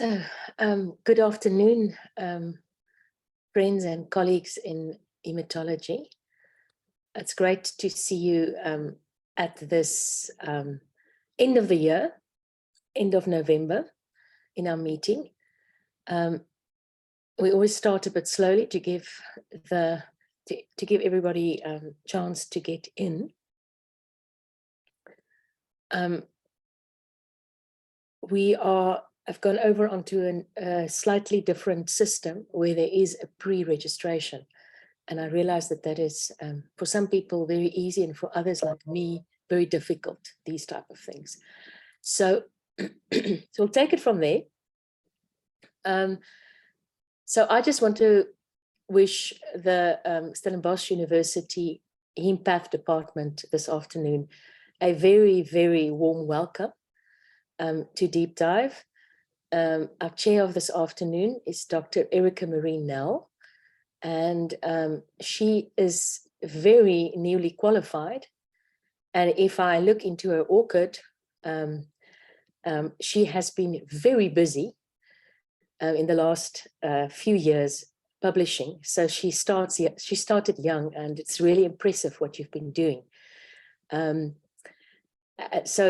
So, good afternoon, friends and colleagues in hematology. It's great to see you at this end of the year, end of November, in our meeting. We always start a bit slowly to give everybody a chance to get in. I've gone over onto a slightly different system where there is a pre-registration. And I realize that is, for some people, very easy, and for others like me, very difficult, these type of things. So, so we'll take it from there. So I just want to wish the Stellenbosch University Hempath Department this afternoon a very, very warm welcome to Deep Dive. Our chair of this afternoon is Dr. Erica Marie Nell, and she is very newly qualified. And if I look into her orchid, she has been very busy in the last few years publishing. So she started young, and it's really impressive what you've been doing. So,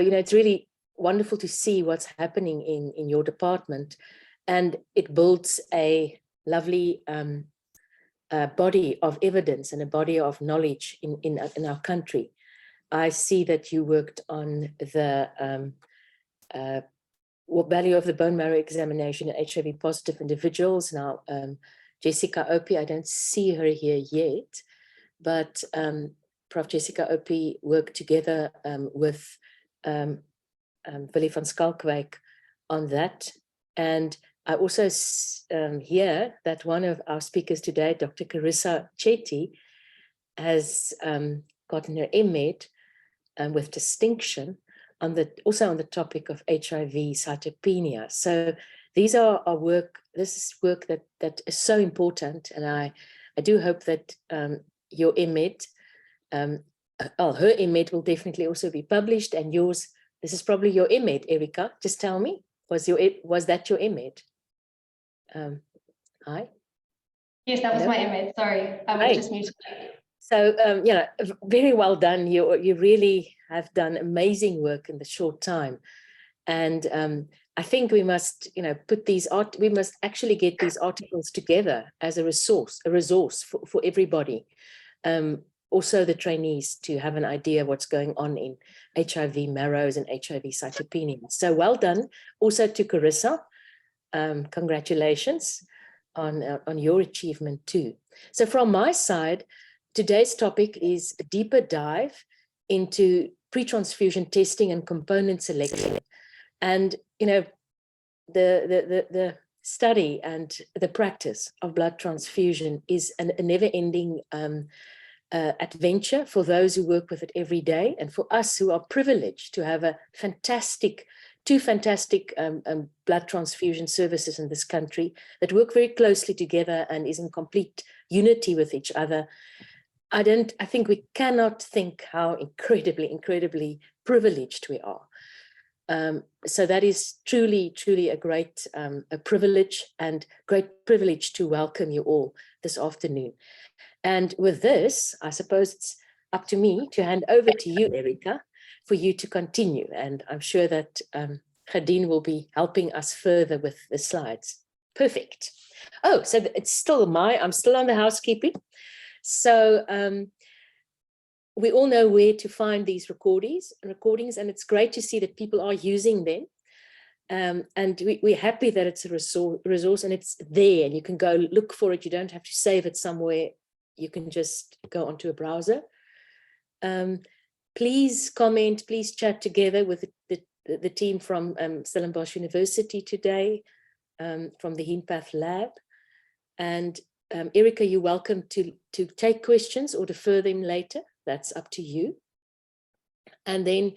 you know, it's really wonderful to see what's happening in your department, and it builds a lovely body of evidence and a body of knowledge in our country. I see that you worked on the value of the bone marrow examination in HIV positive individuals. Now, Jessica Opie, I don't see her here yet, but Prof. Jessica Opie worked together with Willie van Schalkwyk on that. And I also hear that one of our speakers today, Dr. Carissa Chetty, has gotten her MMed with distinction also on the topic of HIV cytopenia. So these are our work. This is work that is so important, and I do hope that your MMed, her MMed will definitely also be published, and yours. This is probably your MMed, Erica. Just tell me, was that your MMed? Hi. Yes, that was my MMed. Sorry, I was just muted. So, you know, very well done. You really have done amazing work in the short time, and I think we must, you know, we must actually get these articles together as a resource for everybody. Also the trainees, to have an idea of what's going on in HIV marrows and HIV cytopenia. So well done. Also to Carissa, congratulations on your achievement too. So from my side, today's topic is a deeper dive into pre-transfusion testing and component selection. And, you know, the study and the practice of blood transfusion is a never-ending adventure for those who work with it every day, and for us who are privileged to have two fantastic blood transfusion services in this country that work very closely together and is in complete unity with each other. I think we cannot think how incredibly privileged we are. So that is truly a great a privilege, and great privilege to welcome you all this afternoon. And with this, I suppose it's up to me to hand over to you, Erica, for you to continue. And I'm sure that Khadeen will be helping us further with the slides. Perfect. Oh, so it's still I'm still on the housekeeping. So we all know where to find these recordings, and it's great to see that people are using them. And we're happy that it's a resource and it's there, and you can go look for it. You don't have to save it somewhere. You can just go onto a browser. Please comment, please chat together with the team from Stellenbosch University today, from the Hempath Lab. And Erica, you're welcome to take questions or defer them later. That's up to you. And then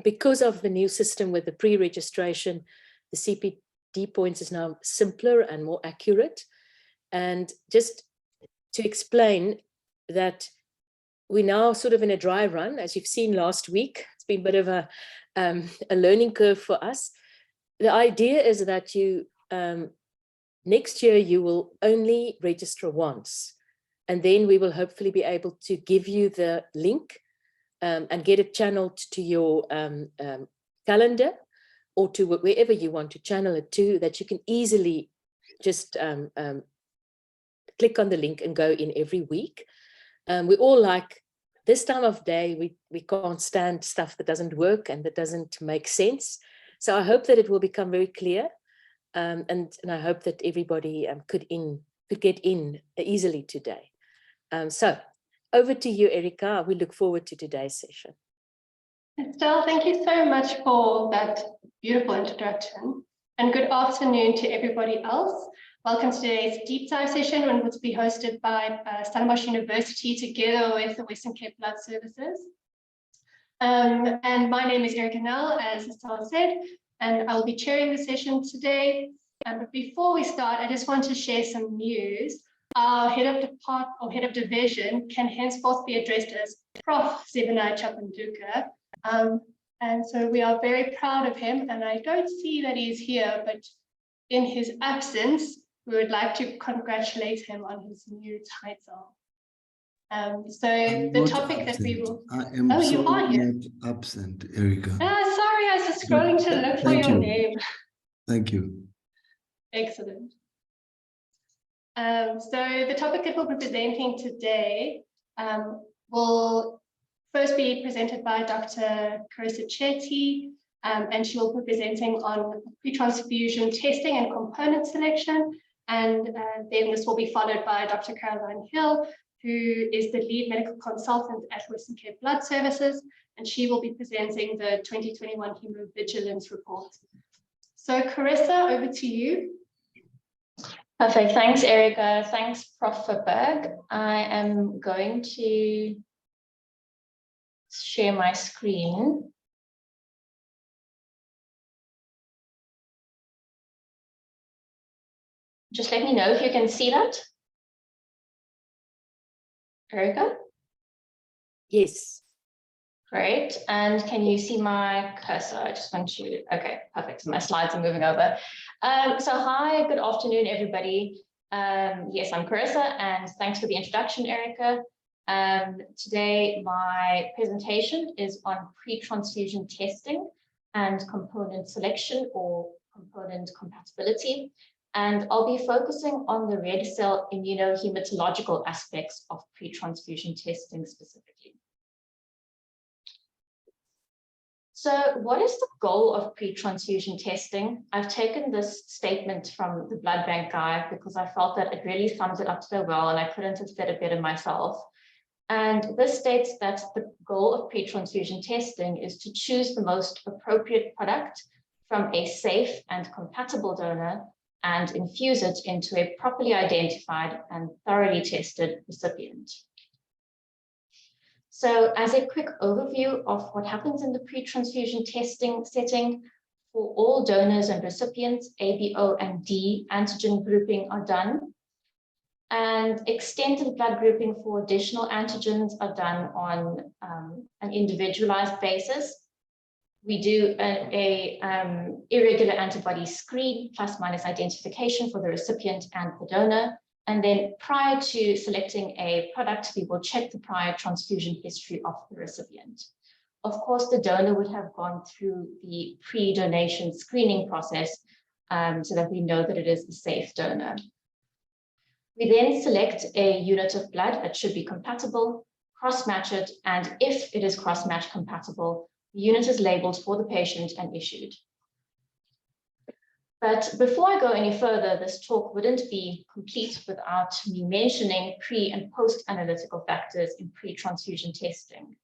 because of the new system with the pre-registration, the CPD points is now simpler and more accurate. And just to explain that we're now sort of in a dry run, as you've seen last week. It's been a bit of a learning curve for us. the idea is that you next year you will only register once, and then we will hopefully be able to give you the link and get it channeled to your calendar or to wherever you want to channel it to, that you can easily just click on the link and go in every week. We all like this time of day, we can't stand stuff that doesn't work and that doesn't make sense. So I hope that it will become very clear, and I hope that everybody could get in easily today. So over to you, Erica. We look forward to today's session. Estelle, thank you so much for that beautiful introduction, and good afternoon to everybody else. Welcome to today's deep dive session, which will be hosted by Stellenbosch University together with the Western Cape Blood Services. And my name is Erica Nell, as Estelle said, and I'll be chairing the session today. But before we start, I just want to share some news. Our head of division can henceforth be addressed as Prof. Zebenai Chapanduka. And so we are very proud of him, and I don't see that he's here, but in his absence, we would like to congratulate him on his new title. So the topic that we will... I am not absent, Erica. Sorry, I was just scrolling to look for your name. Thank you. Excellent. So the topic that we'll be presenting today will first be presented by Dr. Carissa Chetty, and she will be presenting on pre-transfusion testing and component selection. And then this will be followed by Dr. Caroline Hill, who is the lead medical consultant at Western Cape Blood Services, and she will be presenting the 2021 Hemovigilance report. So Carissa, over to you. Perfect. Thanks, Erica. Thanks, Prof. Berg. I am going to share my screen. Just let me know if you can see that. Erica? Yes. Great. And can you see my cursor? I just want to, okay, perfect. So my slides are moving over. So hi, good afternoon, everybody. Yes, I'm Carissa, and thanks for the introduction, Erica. Today, my presentation is on pre-transfusion testing and component selection or component compatibility. And I'll be focusing on the red cell immunohematological aspects of pre-transfusion testing specifically. So what is the goal of pre-transfusion testing? I've taken this statement from the blood bank guide because I felt that it really sums it up so well, and I couldn't have said it better myself. And this states that the goal of pre-transfusion testing is to choose the most appropriate product from a safe and compatible donor and infuse it into a properly identified and thoroughly tested recipient. So as a quick overview of what happens in the pre-transfusion testing setting, for all donors and recipients, A, B, O, and D antigen grouping are done. And extended blood grouping for additional antigens are done on an individualized basis. We do an irregular antibody screen, plus minus identification for the recipient and the donor. And then prior to selecting a product, we will check the prior transfusion history of the recipient. Of course, the donor would have gone through the pre-donation screening process so that we know that it is a safe donor. We then select a unit of blood that should be compatible, cross-match it, and if it is cross-match compatible, the unit is labeled for the patient and issued. But before I go any further, this talk wouldn't be complete without me mentioning pre- and post-analytical factors in pre-transfusion testing.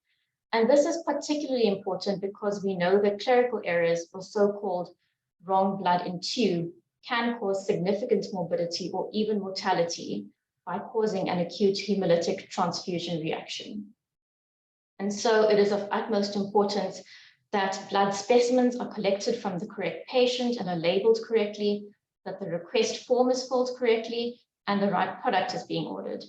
And this is particularly important because we know that clerical errors or so-called wrong blood in tube can cause significant morbidity or even mortality by causing an acute hemolytic transfusion reaction. And so it is of utmost importance that blood specimens are collected from the correct patient and are labeled correctly, that the request form is filled correctly, and the right product is being ordered.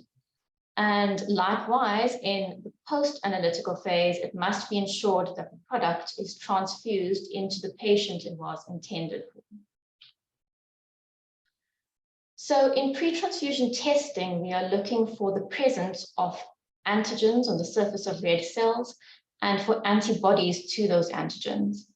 And likewise, in the post-analytical phase, it must be ensured that the product is transfused into the patient it was intended for. So in pre-transfusion testing, we are looking for the presence of antigens on the surface of red cells and for antibodies to those antigens.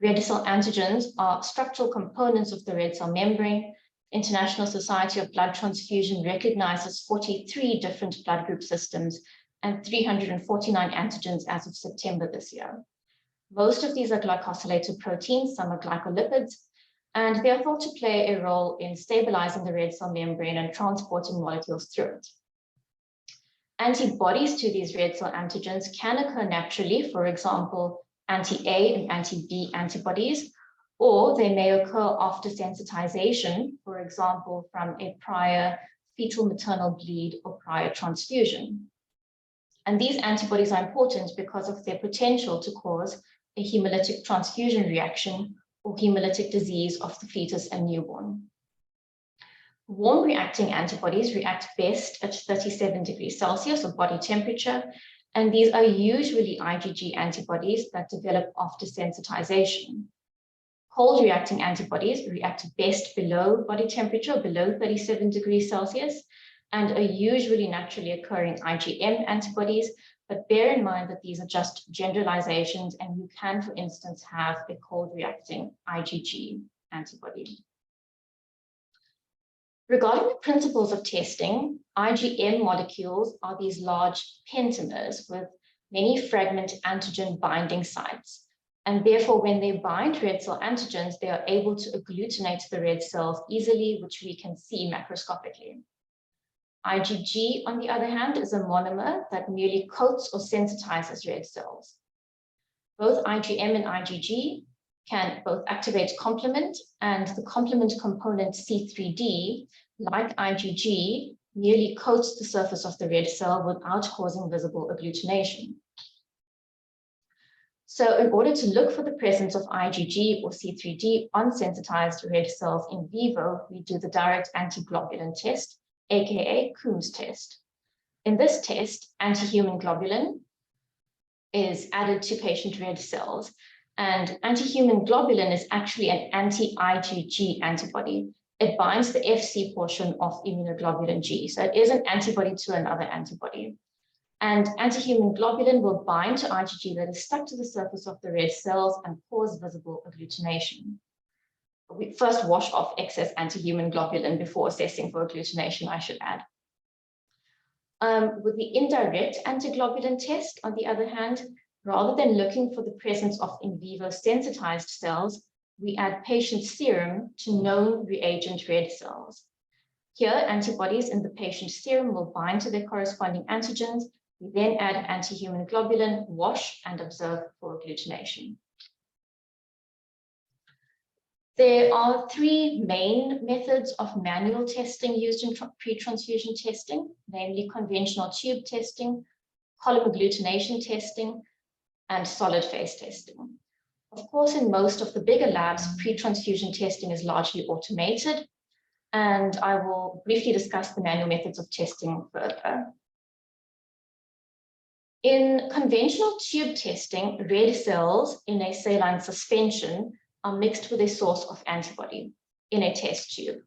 Red cell antigens are structural components of the red cell membrane. International Society of Blood Transfusion recognizes 43 different blood group systems and 349 antigens as of September this year. Most of these are glycosylated proteins, some are glycolipids, and they are thought to play a role in stabilizing the red cell membrane and transporting molecules through it. Antibodies to these red cell antigens can occur naturally, for example, anti-A and anti-B antibodies, or they may occur after sensitization, for example, from a prior fetal maternal bleed or prior transfusion. And these antibodies are important because of their potential to cause a hemolytic transfusion reaction or hemolytic disease of the fetus and newborn. Warm reacting antibodies react best at 37 degrees Celsius or body temperature, and these are usually IgG antibodies that develop after sensitization. Cold reacting antibodies react best below body temperature, below 37 degrees Celsius, and are usually naturally occurring IgM antibodies, but bear in mind that these are just generalizations, and you can, for instance, have a cold reacting IgG antibody. Regarding the principles of testing, IgM molecules are these large pentamers with many fragment antigen binding sites. And therefore, when they bind red cell antigens, they are able to agglutinate the red cells easily, which we can see macroscopically. IgG, on the other hand, is a monomer that merely coats or sensitizes red cells. Both IgM and IgG can both activate complement, and the complement component C3d, like IgG, merely coats the surface of the red cell without causing visible agglutination. So in order to look for the presence of IgG or C3d on sensitized red cells in vivo, we do the direct antiglobulin test, aka Coombs test. In this test, anti-human globulin is added to patient red cells, and anti-human globulin is actually an anti-IgG antibody. It binds the Fc portion of immunoglobulin G, so it is an antibody to another antibody. And anti-human globulin will bind to IgG that is stuck to the surface of the red cells and cause visible agglutination. We first wash off excess anti-human globulin before assessing for agglutination, I should add. With the indirect antiglobulin test, on the other hand, rather than looking for the presence of in vivo sensitized cells, we add patient serum to known reagent red cells. Here, antibodies in the patient's serum will bind to their corresponding antigens. We then add anti-human globulin, wash, and observe for agglutination. There are three main methods of manual testing used in pre-transfusion testing, namely conventional tube testing, column agglutination testing, and solid phase testing. Of course, in most of the bigger labs, pre-transfusion testing is largely automated, and I will briefly discuss the manual methods of testing further. In conventional tube testing, red cells in a saline suspension are mixed with a source of antibody in a test tube.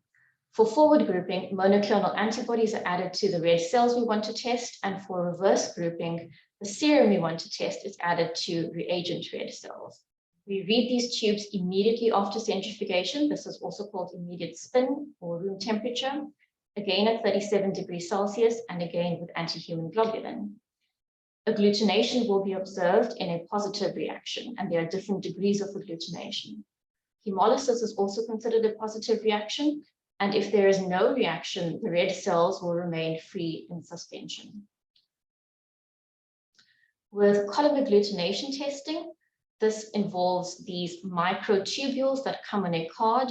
For forward grouping, monoclonal antibodies are added to the red cells we want to test, and for reverse grouping, the serum we want to test is added to reagent red cells. We read these tubes immediately after centrifugation. This is also called immediate spin or room temperature, again at 37 degrees Celsius, and again with anti-human globulin. Agglutination will be observed in a positive reaction, and there are different degrees of agglutination. Hemolysis is also considered a positive reaction, and if there is no reaction, the red cells will remain free in suspension. With column agglutination testing, this involves these microtubules that come on a card,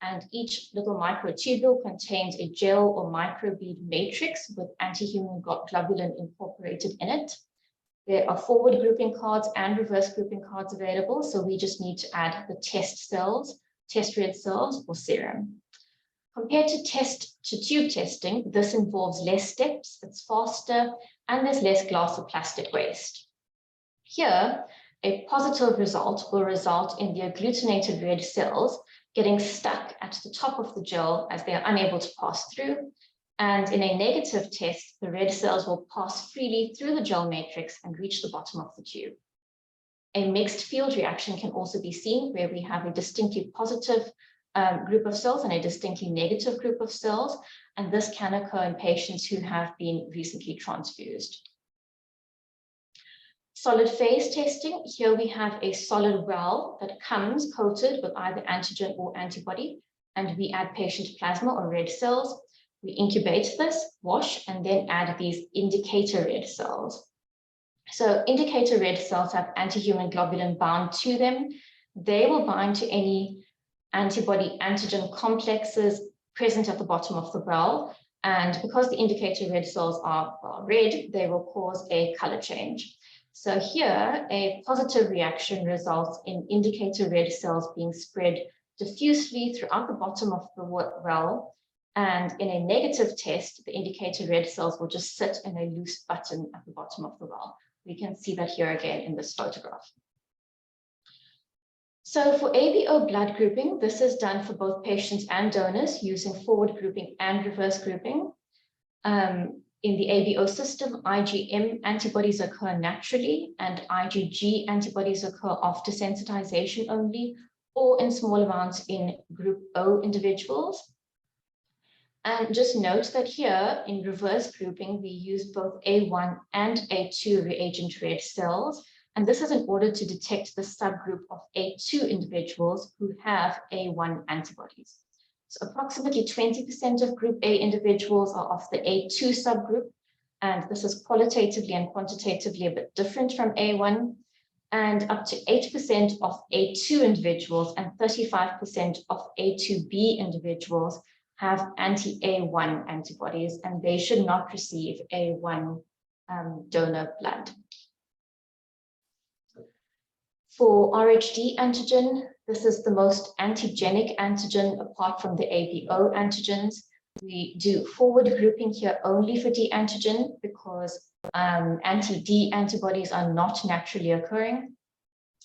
and each little microtubule contains a gel or microbead matrix with anti-human globulin incorporated in it. There are forward grouping cards and reverse grouping cards available, so we just need to add the test cells, test red cells, or serum. Compared to tube testing, this involves less steps, it's faster, and there's less glass or plastic waste. Here, a positive result will result in the agglutinated red cells getting stuck at the top of the gel as they are unable to pass through. And in a negative test, the red cells will pass freely through the gel matrix and reach the bottom of the tube. A mixed field reaction can also be seen where we have a distinctly positive group of cells and a distinctly negative group of cells. And this can occur in patients who have been recently transfused. Solid phase testing. Here we have a solid well that comes coated with either antigen or antibody, and we add patient plasma or red cells. We incubate this, wash, and then add these indicator red cells. So indicator red cells have anti-human globulin bound to them. They will bind to any antibody-antigen complexes present at the bottom of the well. And because the indicator red cells are red, they will cause a color change. So here, a positive reaction results in indicator red cells being spread diffusely throughout the bottom of the well. And in a negative test, the indicator red cells will just sit in a loose button at the bottom of the well. We can see that here again in this photograph. So for ABO blood grouping, this is done for both patients and donors using forward grouping and reverse grouping. In the ABO system, IgM antibodies occur naturally and IgG antibodies occur after sensitization only, or in small amounts in group O individuals. And just note that here in reverse grouping, we use both A1 and A2 reagent red cells. And this is in order to detect the subgroup of A2 individuals who have A1 antibodies. So approximately 20% of group A individuals are of the A2 subgroup. And this is qualitatively and quantitatively a bit different from A1. And up to 8% of A2 individuals and 35% of A2B individuals have anti-A1 antibodies, and they should not receive A1 donor blood. For RHD antigen, this is the most antigenic antigen apart from the ABO antigens. We do forward grouping here only for D antigen because anti-D antibodies are not naturally occurring.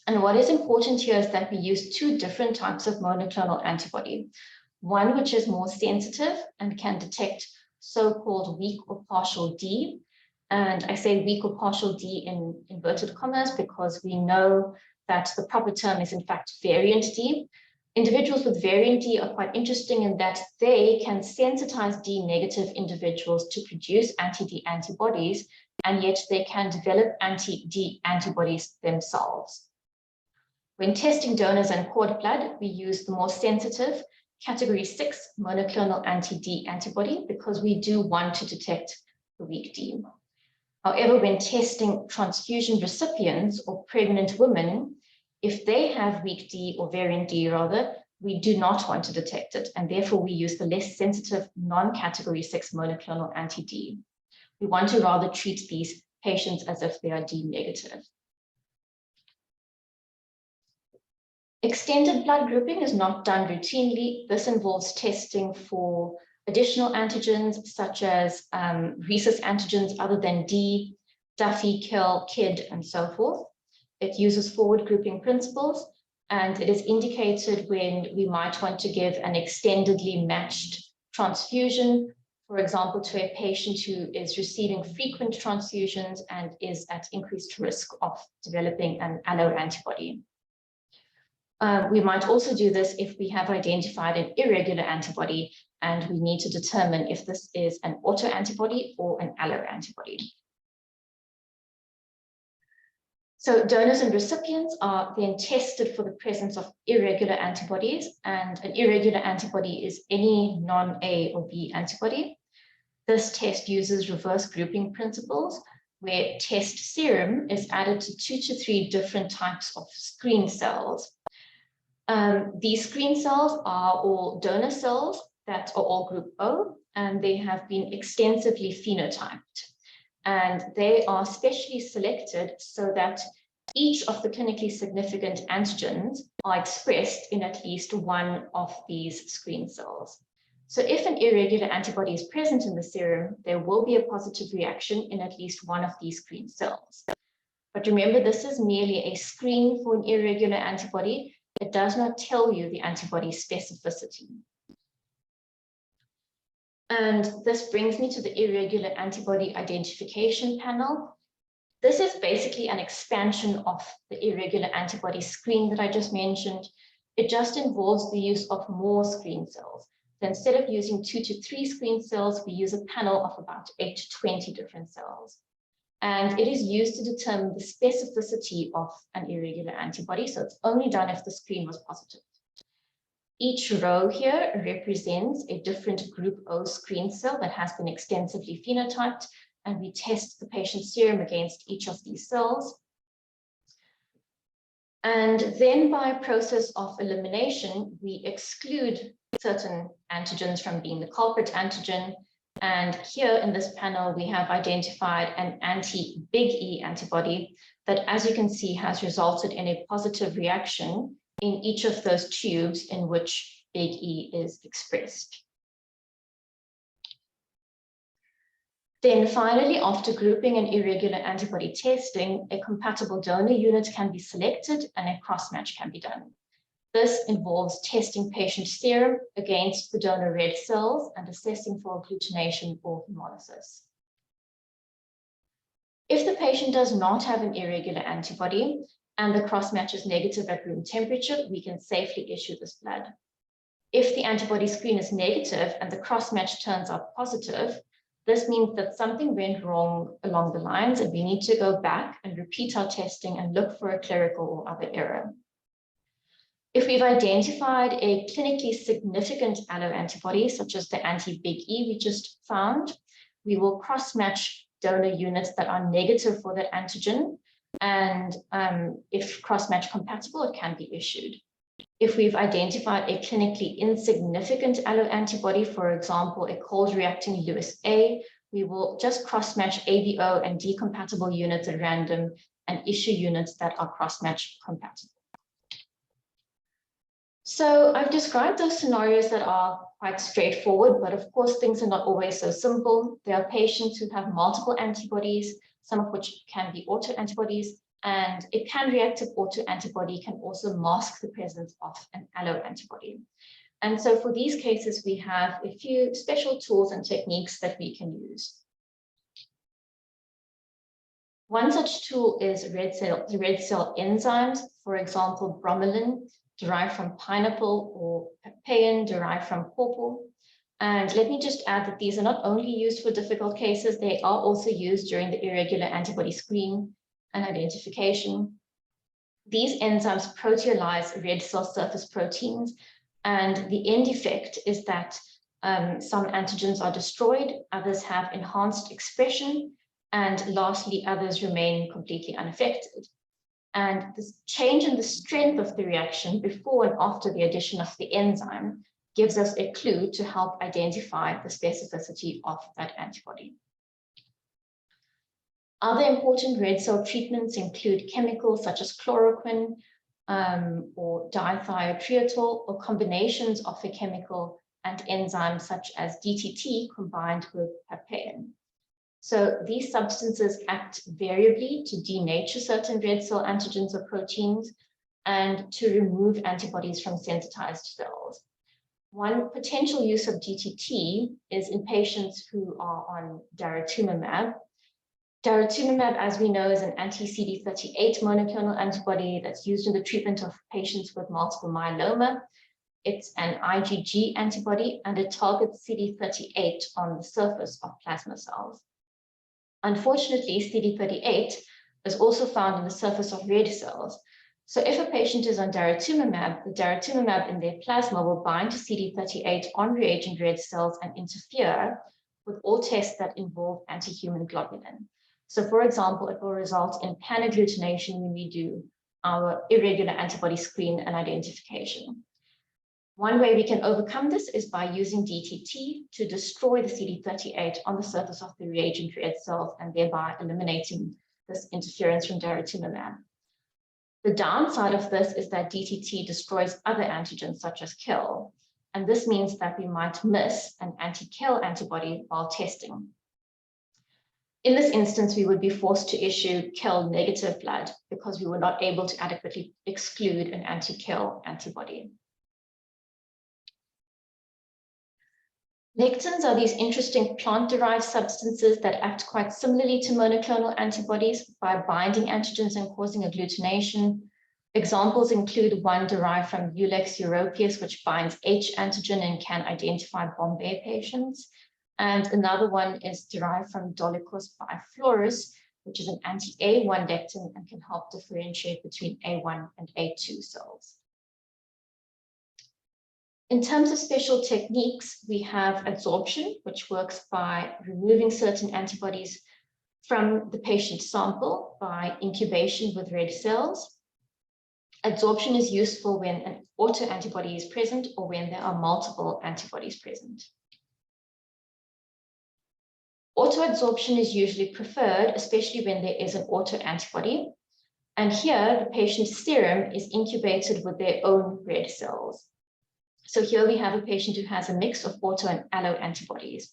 And what is important here is that we use two different types of monoclonal antibody. One which is more sensitive and can detect so-called weak or partial D. And I say weak or partial D in inverted commas because we know that the proper term is in fact variant D. Individuals with variant D are quite interesting in that they can sensitize D negative individuals to produce anti-D antibodies, and yet they can develop anti-D antibodies themselves. When testing donors and cord blood, we use the more sensitive category 6 monoclonal anti-D antibody because we do want to detect the weak D. However, when testing transfusion recipients or pregnant women, if they have weak D or variant D rather, we do not want to detect it, and therefore we use the less sensitive non-category 6 monoclonal anti-D. We want to rather treat these patients as if they are D negative. Extended blood grouping is not done routinely. This involves testing for additional antigens such as rhesus antigens other than D, Duffy, KIL, KID, and so forth. It uses forward grouping principles, and it is indicated when we might want to give an extendedly matched transfusion, for example, to a patient who is receiving frequent transfusions and is at increased risk of developing an alloantibody. We might also do this if we have identified an irregular antibody and we need to determine if this is an autoantibody or an alloantibody. So donors and recipients are then tested for the presence of irregular antibodies, and an irregular antibody is any non-A or B antibody. This test uses reverse grouping principles, where test serum is added to 2 to 3 different types of screen cells. These screen cells are all donor cells that are all group O, and they have been extensively phenotyped. And they are specially selected so that each of the clinically significant antigens are expressed in at least one of these screen cells. So if an irregular antibody is present in the serum, there will be a positive reaction in at least one of these screen cells. But remember, this is merely a screen for an irregular antibody. It does not tell you the antibody specificity. And this brings me to the irregular antibody identification panel. This is basically an expansion of the irregular antibody screen that I just mentioned. It just involves the use of more screen cells. So instead of using 2 to 3 screen cells, we use a panel of about 8 to 20 different cells. And it is used to determine the specificity of an irregular antibody. So it's only done if the screen was positive. Each row here represents a different group O screen cell that has been extensively phenotyped, and we test the patient's serum against each of these cells. And then by a process of elimination, we exclude certain antigens from being the culprit antigen. And here in this panel, we have identified an anti-big E antibody that, as you can see, has resulted in a positive reaction in each of those tubes in which big E is expressed. Then finally, after grouping and irregular antibody testing, a compatible donor unit can be selected and a cross-match can be done. This involves testing patient serum against the donor red cells and assessing for agglutination or hemolysis. If the patient does not have an irregular antibody and the cross-match is negative at room temperature, we can safely issue this blood. If the antibody screen is negative and the cross-match turns out positive, this means that something went wrong along the lines and we need to go back and repeat our testing and look for a clerical or other error. If we've identified a clinically significant alloantibody, such as the anti-big E we just found, we will cross-match donor units that are negative for that antigen. And if cross-match compatible, it can be issued. If we've identified a clinically insignificant alloantibody, for example, a cold reacting Lewis A, we will just cross-match ABO and D-compatible units at random and issue units that are cross-match compatible. So I've described those scenarios that are quite straightforward, but of course, things are not always so simple. There are patients who have multiple antibodies, some of which can be autoantibodies, and a pan-reactive autoantibody can also mask the presence of an alloantibody. And so for these cases, we have a few special tools and techniques that we can use. One such tool is red cell enzymes, for example, bromelain, derived from pineapple, or papain derived from pawpaw. And let me just add that these are not only used for difficult cases, they are also used during the irregular antibody screen and identification. These enzymes proteolyze red cell surface proteins, and the end effect is that some antigens are destroyed, others have enhanced expression, and lastly, others remain completely unaffected. And this change in the strength of the reaction before and after the addition of the enzyme gives us a clue to help identify the specificity of that antibody. Other important red cell treatments include chemicals such as chloroquine or dithiotrietol, or combinations of a chemical and enzyme such as DTT combined with papain. So these substances act variably to denature certain red cell antigens or proteins and to remove antibodies from sensitized cells. One potential use of DTT is in patients who are on daratumumab. Daratumumab, as we know, is an anti-CD38 monoclonal antibody that's used in the treatment of patients with multiple myeloma. It's an IgG antibody and it targets CD38 on the surface of plasma cells. Unfortunately, CD38 is also found on the surface of red cells. So if a patient is on daratumumab, the daratumumab in their plasma will bind to CD38 on reagent red cells and interfere with all tests that involve anti-human globulin. So for example, it will result in pan-agglutination when we do our irregular antibody screen and identification. One way we can overcome this is by using DTT to destroy the CD38 on the surface of the reagent red cells and thereby eliminating this interference from daratumumab. The downside of this is that DTT destroys other antigens such as KIL, and this means that we might miss an anti-KIL antibody while testing. In this instance, we would be forced to issue KIL negative blood because we were not able to adequately exclude an anti-KIL antibody. Lectins are these interesting plant-derived substances that act quite similarly to monoclonal antibodies by binding antigens and causing agglutination. Examples include one derived from Ulex europaeus, which binds H antigen and can identify Bombay patients. And another one is derived from Dolichos biflorus, which is an anti-A1 lectin and can help differentiate between A1 and A2 cells. In terms of special techniques, we have adsorption, which works by removing certain antibodies from the patient sample by incubation with red cells. Adsorption is useful when an autoantibody is present or when there are multiple antibodies present. Autoadsorption is usually preferred, especially when there is an autoantibody. And here, the patient's serum is incubated with their own red cells. So here we have a patient who has a mix of auto and allo antibodies.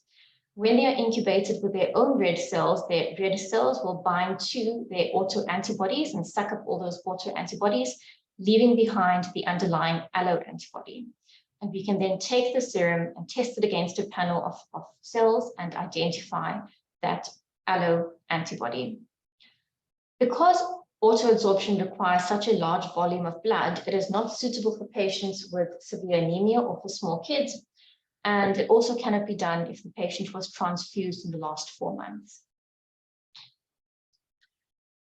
When they are incubated with their own red cells will bind to their autoantibodies and suck up all those autoantibodies, leaving behind the underlying allo antibody. And we can then take the serum and test it against a panel of cells and identify that allo antibody. Because autoadsorption requires such a large volume of blood, it is not suitable for patients with severe anemia or for small kids. And it also cannot be done if the patient was transfused in the last 4 months.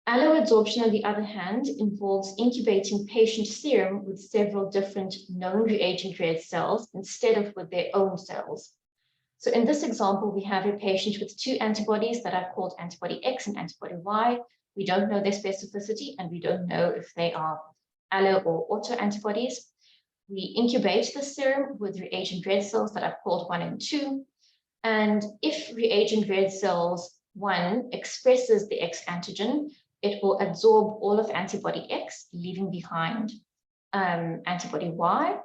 Alloadsorption, on the other hand, involves incubating patient serum with several different known reagent red cells instead of with their own cells. So in this example, we have a patient with 2 antibodies that are called antibody X and antibody Y. We don't know their specificity and we don't know if they are allo or auto antibodies. We incubate the serum with reagent red cells that are called 1 and 2. And if reagent red cells 1 expresses the X antigen, it will absorb all of antibody X, leaving behind antibody Y.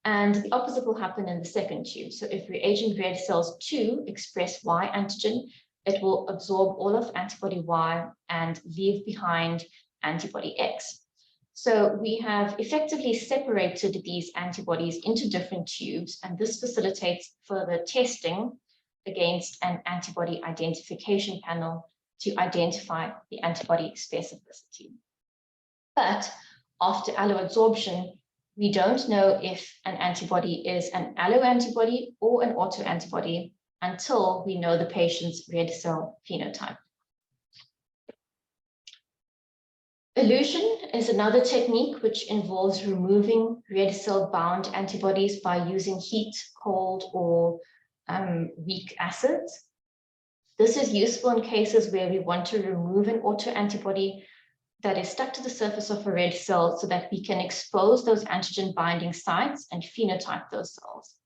And the opposite will happen in the second tube. So if reagent red cells 2 express Y antigen, it will absorb all of antibody Y and leave behind antibody X. So we have effectively separated these antibodies into different tubes, and this facilitates further testing against an antibody identification panel to identify the antibody specificity. But after alloadsorption, we don't know if an antibody is an alloantibody or an autoantibody until we know the patient's red cell phenotype. Elution is another technique which involves removing red cell bound antibodies by using heat, cold, or weak acids. This is useful in cases where we want to remove an autoantibody that is stuck to the surface of a red cell so that we can expose those antigen binding sites and phenotype those cells.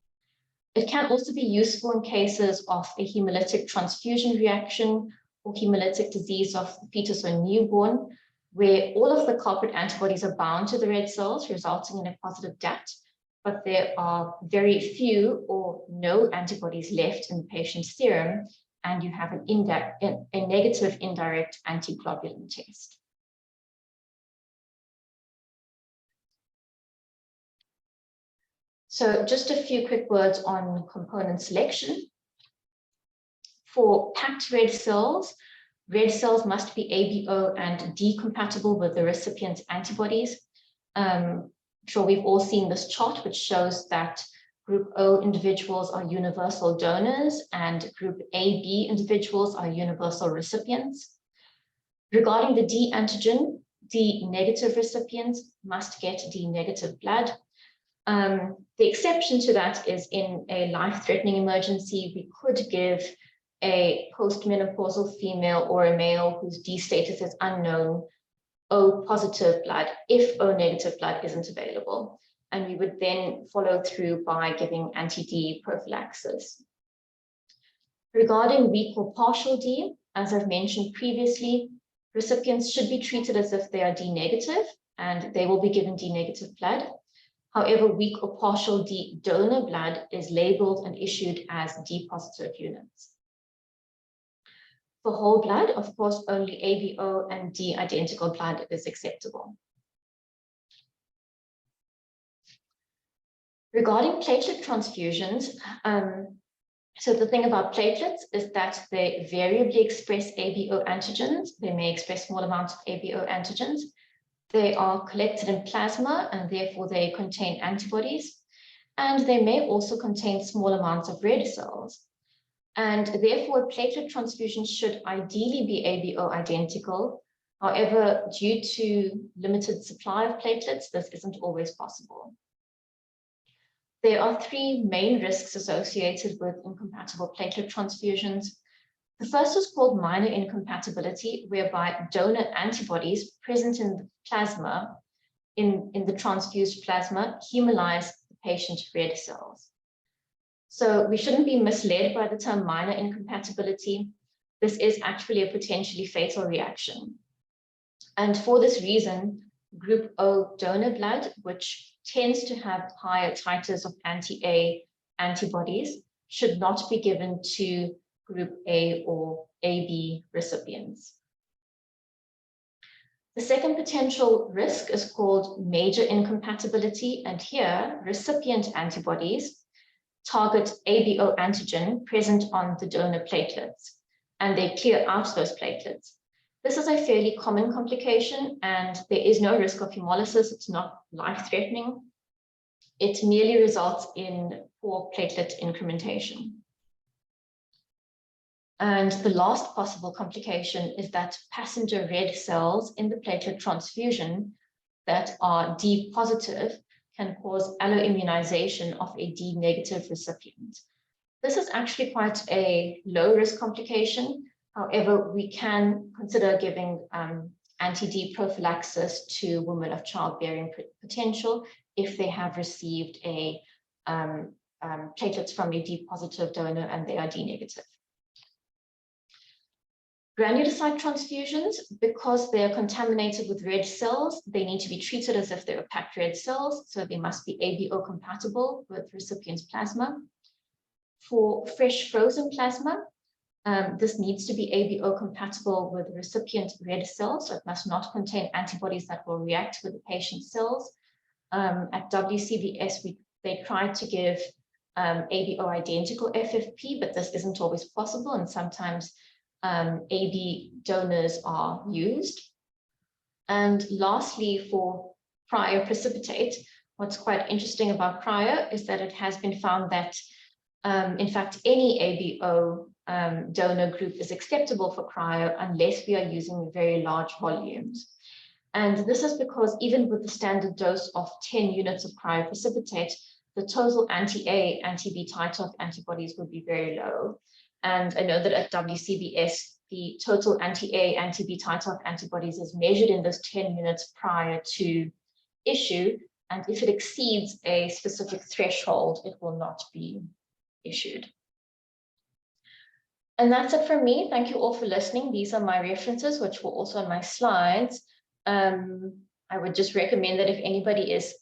It can also be useful in cases of a hemolytic transfusion reaction or hemolytic disease of the fetus or newborn, where all of the culprit antibodies are bound to the red cells, resulting in a positive DAT, but there are very few or no antibodies left in the patient's serum, and you have a negative indirect antiglobulin test. So just a few quick words on component selection. For packed red cells must be ABO and D compatible with the recipient's antibodies. I'm sure we've all seen this chart, which shows that Group O individuals are universal donors and Group AB individuals are universal recipients. Regarding the D antigen, D negative recipients must get D negative blood. The exception to that is in a life-threatening emergency, we could give a postmenopausal female or a male whose D status is unknown O positive blood if O negative blood isn't available. And we would then follow through by giving anti-D prophylaxis. Regarding weak or partial D, as I've mentioned previously, recipients should be treated as if they are D negative and they will be given D negative blood. However, weak or partial D donor blood is labeled and issued as D positive units. For whole blood, of course, only ABO and D identical blood is acceptable. Regarding platelet transfusions, so the thing about platelets is that they variably express ABO antigens. They may express small amounts of ABO antigens. They are collected in plasma and therefore they contain antibodies. And they may also contain small amounts of red cells. And therefore, a platelet transfusion should ideally be ABO identical. However, due to limited supply of platelets, this isn't always possible. There are three main risks associated with incompatible platelet transfusions. The first is called minor incompatibility, whereby donor antibodies present in the plasma, in the transfused plasma, hemolyze the patient's red cells. So we shouldn't be misled by the term minor incompatibility. This is actually a potentially fatal reaction. And for this reason, Group O donor blood, which tends to have higher titers of anti-A antibodies, should not be given to Group A or AB recipients. The second potential risk is called major incompatibility, and here recipient antibodies target ABO antigen present on the donor platelets, and they clear out those platelets. This is a fairly common complication, and there is no risk of hemolysis. It's not life-threatening. It merely results in poor platelet incrementation. And the last possible complication is that passenger red cells in the platelet transfusion that are D positive can cause alloimmunization of a D negative recipient. This is actually quite a low risk complication. However, we can consider giving anti-D prophylaxis to women of childbearing potential if they have received a platelets from a D positive donor and they are D negative. Granulocyte transfusions, because they are contaminated with red cells, they need to be treated as if they were packed red cells, so they must be ABO compatible with recipient's plasma. For fresh frozen plasma, this needs to be ABO compatible with recipient red cells, so it must not contain antibodies that will react with the patient's cells. At WCBS, they tried to give ABO identical FFP, but this isn't always possible, and sometimes AB donors are used. And lastly, for cryoprecipitate, what's quite interesting about cryo is that it has been found that, in fact, any ABO donor group is acceptable for cryo unless we are using very large volumes. And this is because even with the standard dose of 10 units of cryoprecipitate, the total anti-A, anti-B titer of antibodies would be very low. And I know that at WCBS, the total anti-A, anti-B titer of antibodies is measured in those 10 minutes prior to issue. And if it exceeds a specific threshold, it will not be issued. And that's it from me. Thank you all for listening. These are my references, which were also on my slides. I would just recommend that if anybody is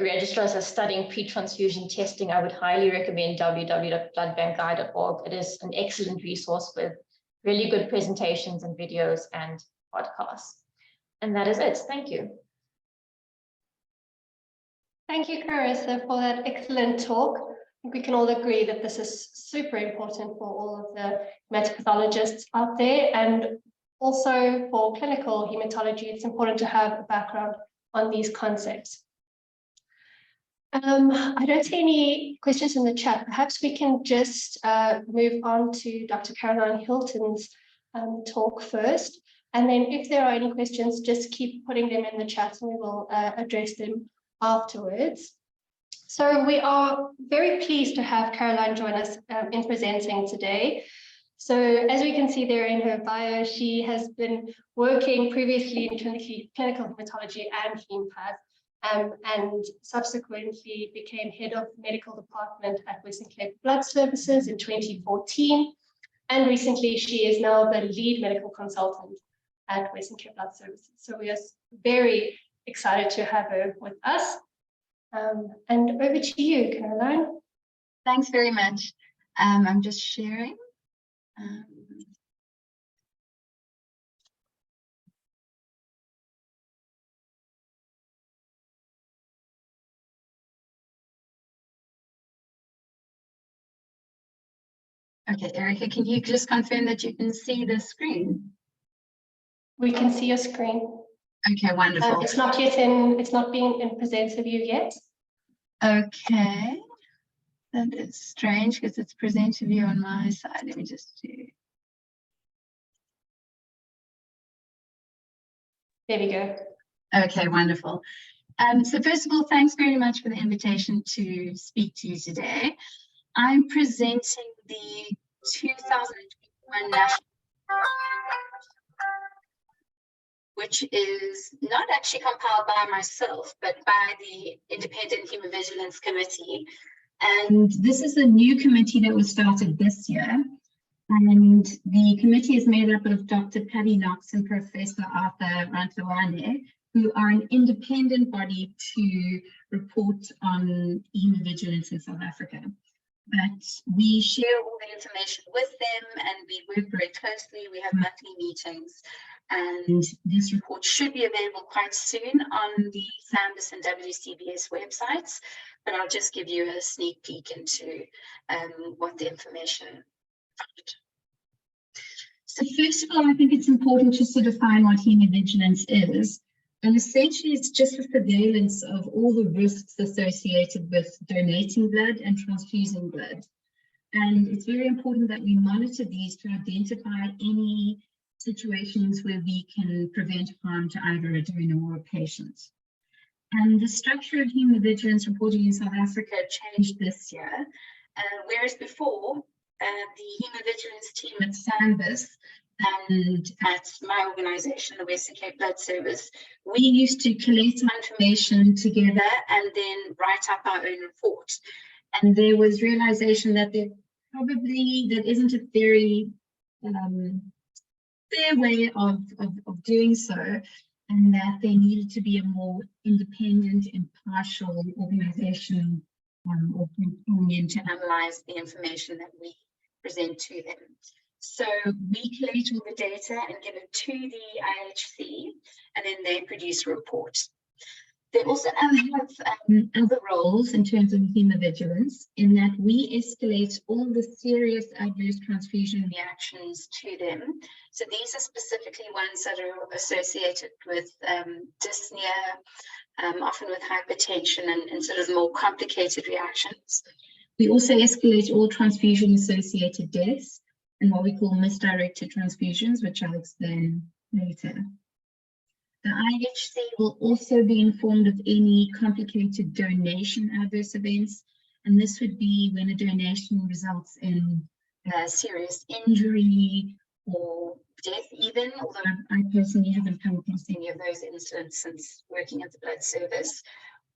registrars are studying pre-transfusion testing, I would highly recommend www.bloodbankguide.org. It is an excellent resource with really good presentations and videos and podcasts. And that is it. Thank you. Thank you, Carissa, for that excellent talk. I think we can all agree that this is super important for all of the hematopathologists out there, and also for clinical hematology. It's important to have a background on these concepts. I don't see any questions in the chat. Perhaps we can just move on to Dr. Caroline Hilton's talk first. And then if there are any questions, just keep putting them in the chat and we will address them afterwards. So we are very pleased to have Caroline join us in presenting today. So as we can see there in her bio, she has been working previously in clinical hematology and heme-path. And subsequently became head of medical department at Western Cape Blood Services in 2014. And recently she is now the lead medical consultant at Western Cape Blood Services. So we are very excited to have her with us. And over to you, Caroline. Thanks very much. I'm just sharing. Okay, Erica, can you just confirm that you can see the screen? We can see your screen. Okay, wonderful. It's not yet in, it's not being in presenter view yet. Okay, that is strange because it's presenter view on my side. Let me just do. There we go. Okay, wonderful. So first of all, thanks very much for the invitation to speak to you today. I'm presenting the 2021 National, which is not actually compiled by myself, but by the Independent Hemovigilance Committee. And this is a new committee that was started this year. And the committee is made up of Dr. Paddy Knox and Professor Arthur Rantlewane, who are an independent body to report on hemovigilance in South Africa. But we share all the information with them and we work very closely. We have monthly meetings, and this report should be available quite soon on the SAMBIS and WCBS websites, but I'll just give you a sneak peek into what the information found. So first of all, I think it's important just to define what hemovigilance is. And essentially, it's just the surveillance of all the risks associated with donating blood and transfusing blood. And it's very important that we monitor these to identify any situations where we can prevent harm to either a donor or a patient. And the structure of hemovigilance reporting in South Africa changed this year. Whereas before, the hemovigilance team at SAMBIS and at my organization, the Western Cape Blood Service, we used to collate information together and then write up our own report. And there was realization that there probably, that isn't a very fair way of doing so, and that there needed to be a more independent, impartial organization or companion to analyze the information that we present to them. So we collate all the data and give it to the IHC, and then they produce a report. They also have other roles in terms of hemovigilance, in that we escalate all the serious adverse transfusion reactions to them. So these are specifically ones that are associated with dyspnea, often with hypertension and sort of more complicated reactions. We also escalate all transfusion-associated deaths and what we call misdirected transfusions, which I'll explain later. The IHC will also be informed of any complicated donation adverse events, and this would be when a donation results in serious injury or death even, although I personally haven't come across any of those incidents since working at the blood service,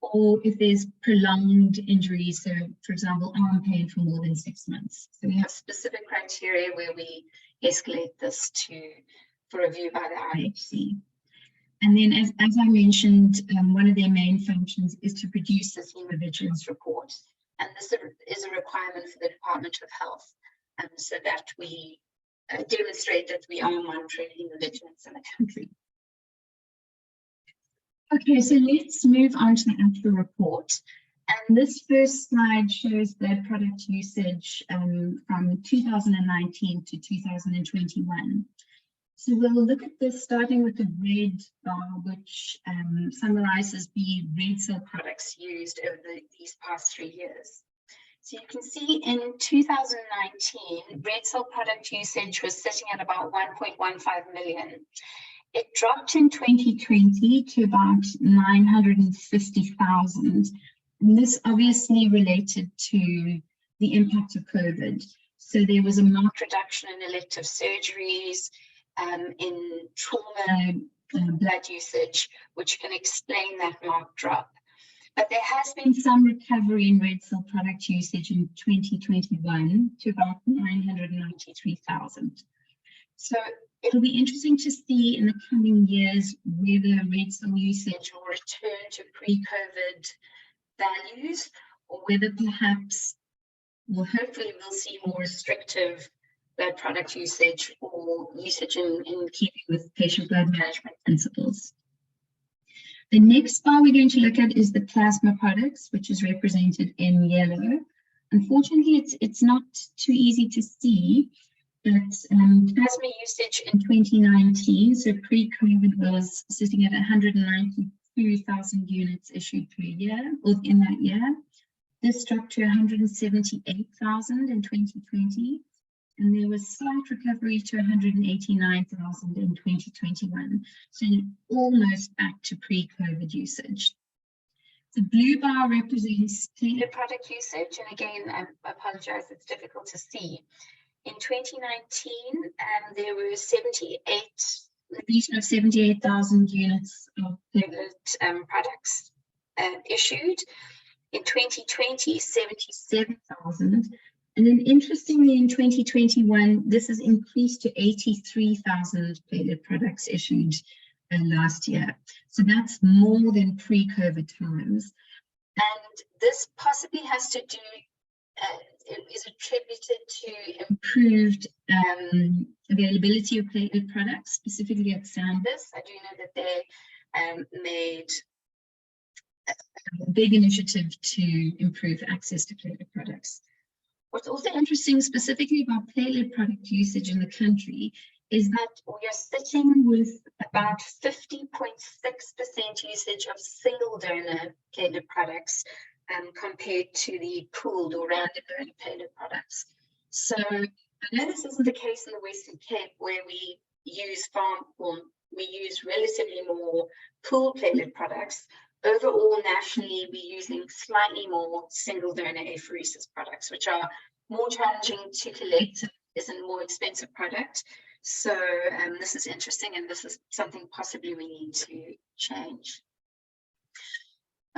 or if there's prolonged injuries, so for example, arm pain for more than 6 months. So we have specific criteria where we escalate this for review by the IHC. And then, as I mentioned, one of their main functions is to produce this hemovigilance report. And this is a requirement for the Department of Health, so that we demonstrate that we are monitoring hemovigilance in the country. Okay, so let's move on to the actual report. And this first slide shows blood product usage from 2019 to 2021. So we'll look at this starting with the red bar, which summarizes the red cell products used over these past 3 years. So you can see in 2019, red cell product usage was sitting at about 1.15 million. It dropped in 2020 to about 950,000. And this obviously related to the impact of COVID. So there was a marked reduction in elective surgeries, in trauma blood usage, which can explain that marked drop. But there has been some recovery in red cell product usage in 2021 to about 993,000. So it'll be interesting to see in the coming years whether red cell usage will return to pre-COVID values, or whether perhaps, well, hopefully we'll see more restrictive blood product usage or usage in keeping with patient blood management principles. The next bar we're going to look at is the plasma products, which is represented in yellow. Unfortunately, it's not too easy to see, but plasma usage in 2019, so pre-COVID, was sitting at 192,000 units issued per year, or in that year. This dropped to 178,000 in 2020, and there was slight recovery to 189,000 in 2021, so almost back to pre-COVID usage. The blue bar represents platelet product usage, and again, I apologize, it's difficult to see. In 2019, there were the region of 78,000 units of platelet products issued. In 2020, 77,000. And then interestingly, in 2021, this has increased to 83,000 platelet products issued last year. So that's more than pre-COVID times. And this possibly has to do, is attributed to improved availability of platelet products, specifically at Sandus. I do know that they made a big initiative to improve access to platelet products. What's also interesting specifically about platelet product usage in the country is that we are sitting with about 50.6% usage of single donor platelet products compared to the pooled or random donor platelet products. So I know this isn't the case in the Western Cape, where we use relatively more pooled platelet products. Overall, nationally, we're using slightly more single donor apheresis products, which are more challenging to collect, is a more expensive product. So this is interesting, and this is something possibly we need to change.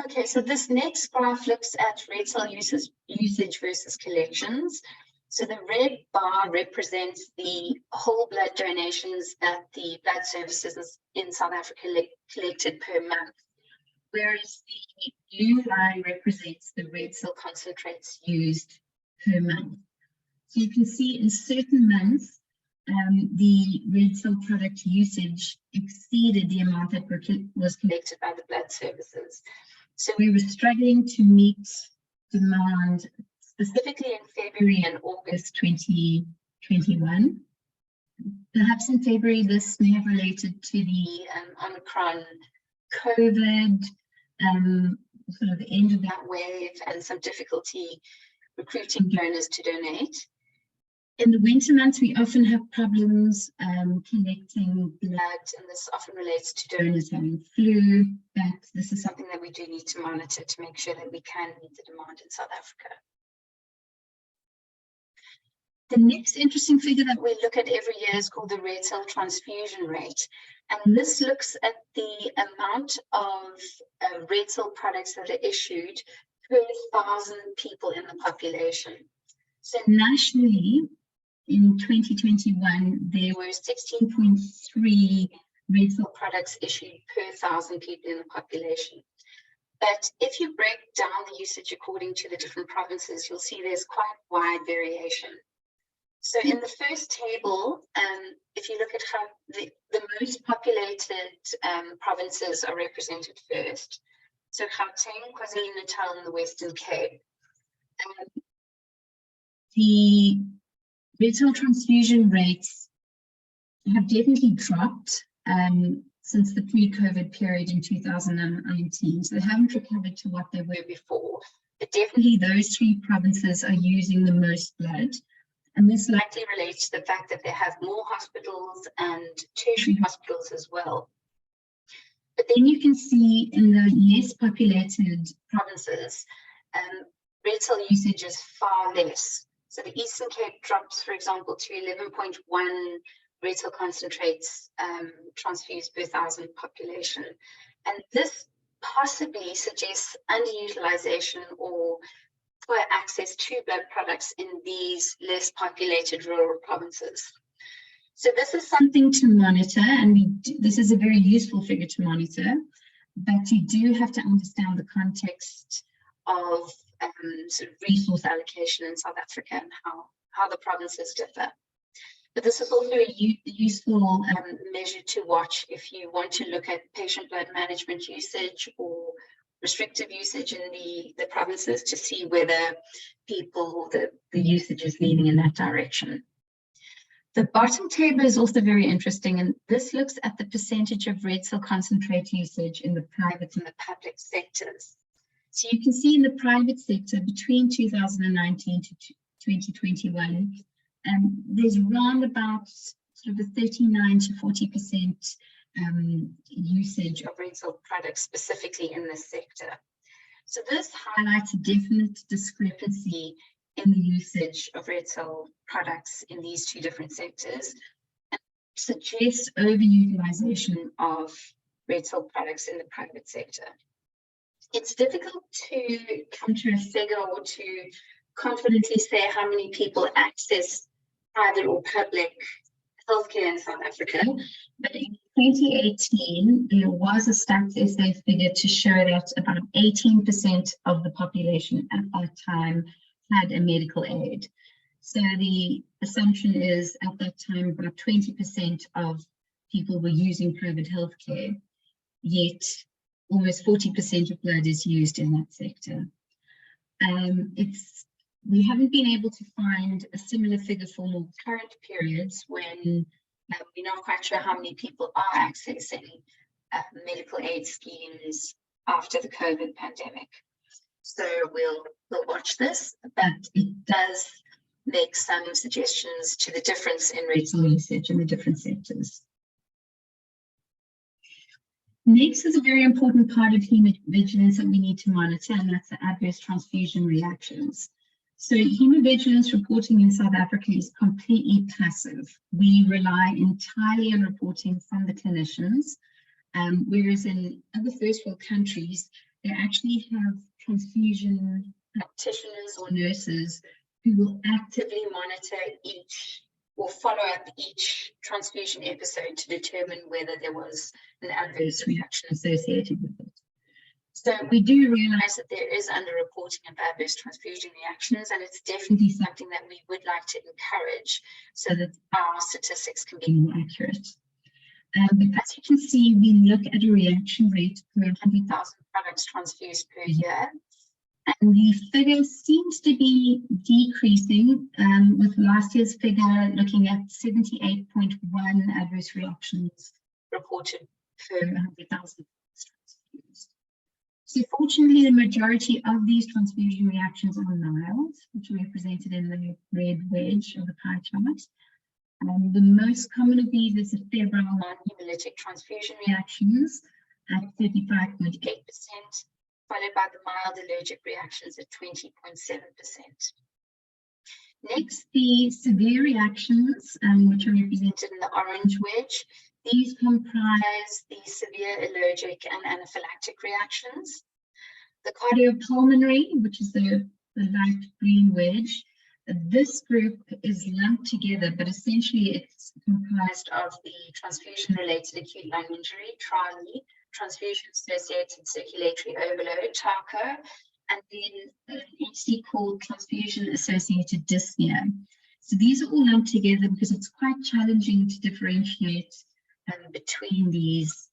Okay, so this next graph looks at red cell usage versus collections. So the red bar represents the whole blood donations that the blood services in South Africa collected per month, whereas the blue line represents the red cell concentrates used per month. So you can see in certain months, the red cell product usage exceeded the amount that was collected by the blood services. So we were struggling to meet demand, specifically in February and August 2021. Perhaps in February, this may have related to the Omicron COVID, sort of the end of that wave, and some difficulty recruiting donors to donate. In the winter months, we often have problems collecting blood, and this often relates to donors having flu, but this is something that we do need to monitor to make sure that we can meet the demand in South Africa. The next interesting figure that we look at every year is called the red cell transfusion rate. And this looks at the amount of red cell products that are issued per 1,000 people in the population. So nationally, in 2021, there were 16.3 red cell products issued per 1,000 people in the population. But if you break down the usage according to the different provinces, you'll see there's quite wide variation. So in the first table, if you look at how the most populated provinces are represented first, so Gauteng, KwaZulu-Natal, and the Western Cape, the red cell transfusion rates have definitely dropped since the pre-COVID period in 2019. So they haven't recovered to what they were before. But definitely those three provinces are using the most blood. And this likely relates to the fact that they have more hospitals and tertiary hospitals as well. But then you can see in the less populated provinces, red cell usage is far less. So the Eastern Cape drops, for example, to 11.1 red cell concentrates transfused per 1,000 population. And this possibly suggests underutilization or poor access to blood products in these less populated rural provinces. So this is something to monitor, and this is a very useful figure to monitor, but you do have to understand the context of sort of resource allocation in South Africa and how the provinces differ. But this is also a useful measure to watch if you want to look at patient blood management usage or restrictive usage in the provinces, to see whether the usage is leaning in that direction. The bottom table is also very interesting, and this looks at the percentage of red cell concentrate usage in the private and the public sectors. So you can see in the private sector between 2019 to 2021, there's around about sort of a 39 to 40% usage of red cell products specifically in this sector. So this highlights a definite discrepancy in the usage of red cell products in these two different sectors, and suggests overutilization of red cell products in the private sector. It's difficult to come to a figure or to confidently say how many people access private or public healthcare in South Africa, but in 2018, there was a Stats SA figure to show that about 18% of the population at that time had a medical aid. So the assumption is at that time about 20% of people were using private healthcare, yet almost 40% of blood is used in that sector. We haven't been able to find a similar figure for more current periods when we're not quite sure how many people are accessing medical aid schemes after the COVID pandemic. So we'll watch this, but it does make some suggestions to the difference in red cell usage in the different sectors. Next is a very important part of hemovigilance that we need to monitor, and that's the adverse transfusion reactions. So hemovigilance reporting in South Africa is completely passive. We rely entirely on reporting from the clinicians, whereas in other first world countries, they actually have transfusion practitioners or nurses who will actively monitor each or follow up each transfusion episode to determine whether there was an adverse reaction associated with it. So we do realize that there is underreporting of adverse transfusion reactions, and it's definitely something that we would like to encourage so that our statistics can be more accurate. But as you can see, we look at a reaction rate per 100,000 products transfused per year. And the figure seems to be decreasing, with last year's figure looking at 78.1 adverse reactions reported per 100,000 transfused. So fortunately, the majority of these transfusion reactions are mild, which are represented in the red wedge of the pie chart. The most common of these is the febrile non-hemolytic transfusion reactions at 35.8%, followed by the mild allergic reactions at 20.7%. Next, the severe reactions, which are represented in the orange wedge. These comprise the severe allergic and anaphylactic reactions. The cardiopulmonary, which is the light green wedge, this group is lumped together, but essentially it's comprised of the transfusion-related acute lung injury, TRALI, transfusion-associated circulatory overload, TARCO, and then an entity called transfusion-associated dyspnea. So these are all lumped together because it's quite challenging to differentiate between these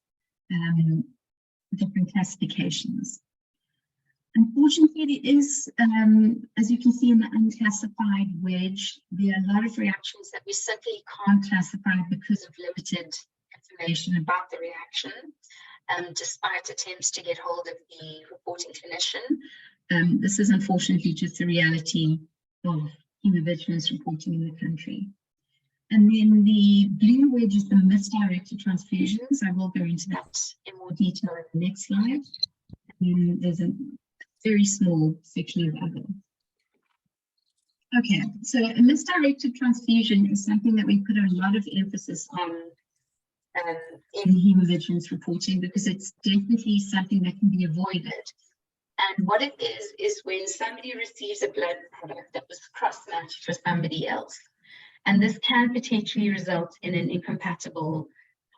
different classifications. Unfortunately, there is, as you can see in the unclassified wedge, there are a lot of reactions that we simply can't classify because of limited information about the reaction, despite attempts to get hold of the reporting clinician. This is unfortunately just the reality of hemovigilance reporting in the country. And then the blue wedge is the misdirected transfusions. I will go into that in more detail in the next slide. And there's a very small section of other. Okay, so a misdirected transfusion is something that we put a lot of emphasis on in hemovigilance reporting because it's definitely something that can be avoided. And what it is when somebody receives a blood product that was cross-matched for somebody else. And this can potentially result in an incompatible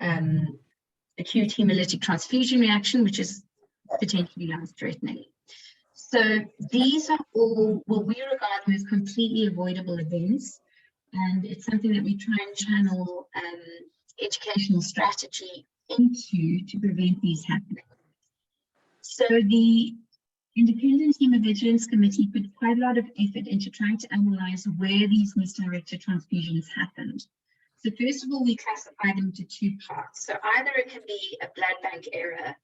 acute hemolytic transfusion reaction, which is potentially life-threatening. So these are all what we regard them as completely avoidable events, and it's something that we try and channel educational strategy into to prevent these happening. So the Independent Hemovigilance Committee put quite a lot of effort into trying to analyze where these misdirected transfusions happened. So first of all, we classify them into two parts. So either it can be a blood bank error,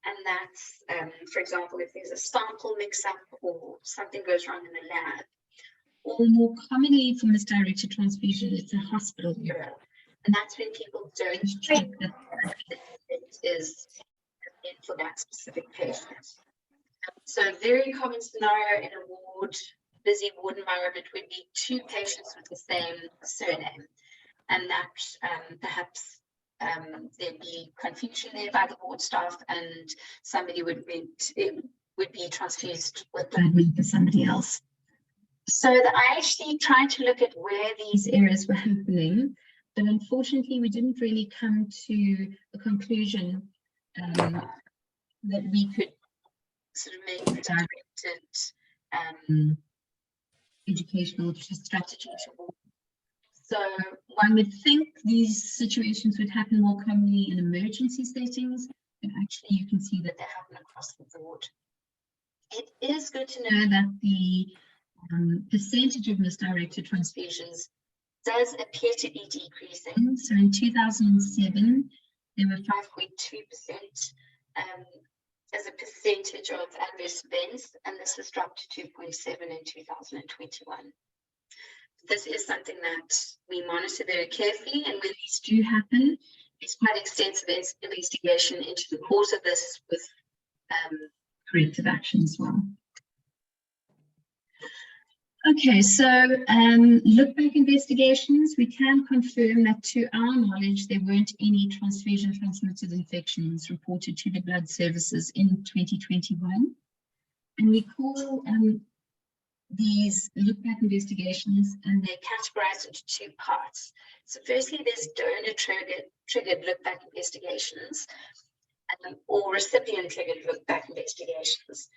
and that's, for example, if there's a sample mix-up or something goes wrong in the lab, or more commonly for misdirected transfusion, it's a hospital error. And that's when people don't check that it is for that specific patient. So a very common scenario in a busy ward environment would be two patients with the same surname, and that perhaps there'd be confusion there by the ward staff, and somebody would be transfused with blood for somebody else. So the IHC tried to look at where these errors were happening, but unfortunately we didn't really come to a conclusion that we could sort of make the directed educational strategy towards. So one would think these situations would happen more commonly in emergency settings, but actually you can see that they happen across the board. It is good to know that the percentage of misdirected transfusions does appear to be decreasing. So in 2007, there were 5.2% as a percentage of adverse events, and this has dropped to 2.7 in 2021. This is something that we monitor very carefully, and when these do happen, there's quite extensive investigation into the cause of this with corrective action as well. Okay, so look-back investigations, we can confirm that to our knowledge, there weren't any transfusion-transmitted infections reported to the blood services in 2021. And we call these look-back investigations, and they're categorized into two parts. So firstly, there's donor-triggered look-back investigations or recipient-triggered look-back investigations.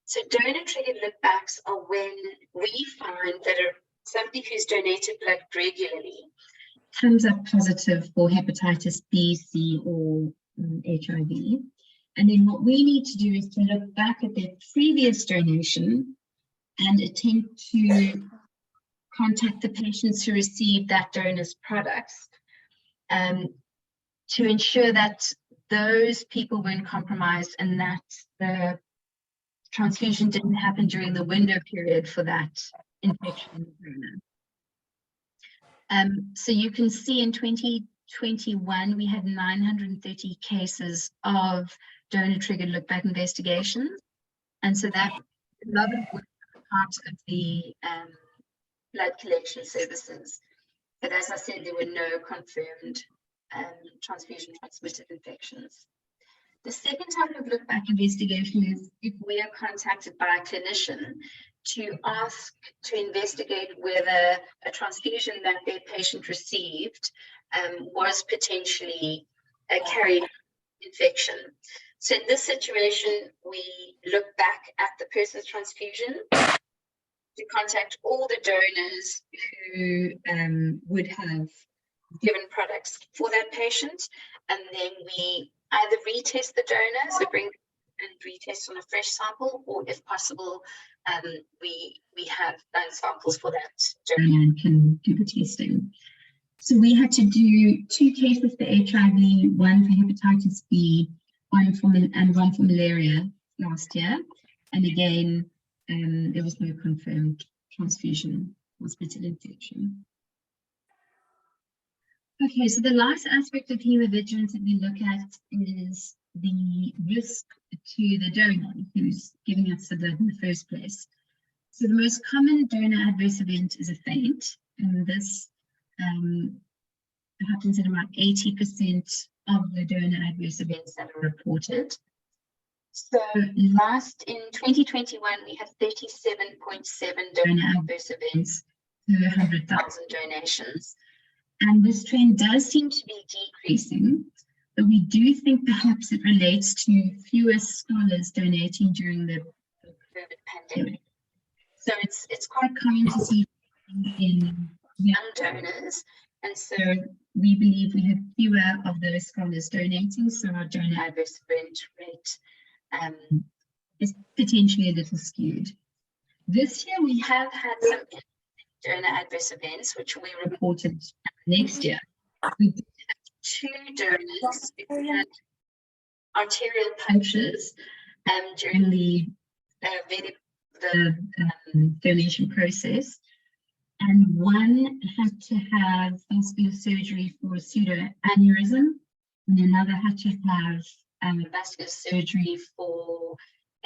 So donor-triggered look-backs are when we find that somebody who's donated blood regularly comes up positive for hepatitis B, C, or HIV. And then what we need to do is to look back at their previous donation and attempt to contact the patients who received that donor's products to ensure that those people weren't compromised and that the transfusion didn't happen during the window period for that infection. So you can see in 2021, we had 930 cases of donor-triggered look-back investigations. And so that a lot of work part of the blood collection services. But as I said, there were no confirmed transfusion-transmitted infections. The second type of look-back investigation is if we are contacted by a clinician to ask to investigate whether a transfusion that their patient received was potentially a carried infection. So in this situation, we look back at the person's transfusion to contact all the donors who would have given products for that patient, and then we either retest the donor, so bring and retest on a fresh sample, or if possible, we have samples for that donor and can do the testing. So we had to do 2 cases for HIV, 1 for hepatitis B, one for malaria last year, and again there was no confirmed transfusion hospital infection. Okay, so the last aspect of hemovigilance that we look at is the risk to the donor who's giving us the blood in the first place. So the most common donor adverse event is a faint, and this happens in about 80% of the donor adverse events that are reported. So in 2021, we had 37.7 donor adverse events per 100,000 donations. And this trend does seem to be decreasing, but we do think perhaps it relates to fewer scholars donating during the COVID pandemic. So it's quite common to see in young donors, and so we believe we have fewer of those scholars donating, so our donor adverse event rate is potentially a little skewed. This year we have had some donor adverse events, which we reported next year. We did have 2 donors who had arterial punctures during the donation process, and one had to have vascular surgery for a pseudoaneurysm, and another had to have vascular surgery for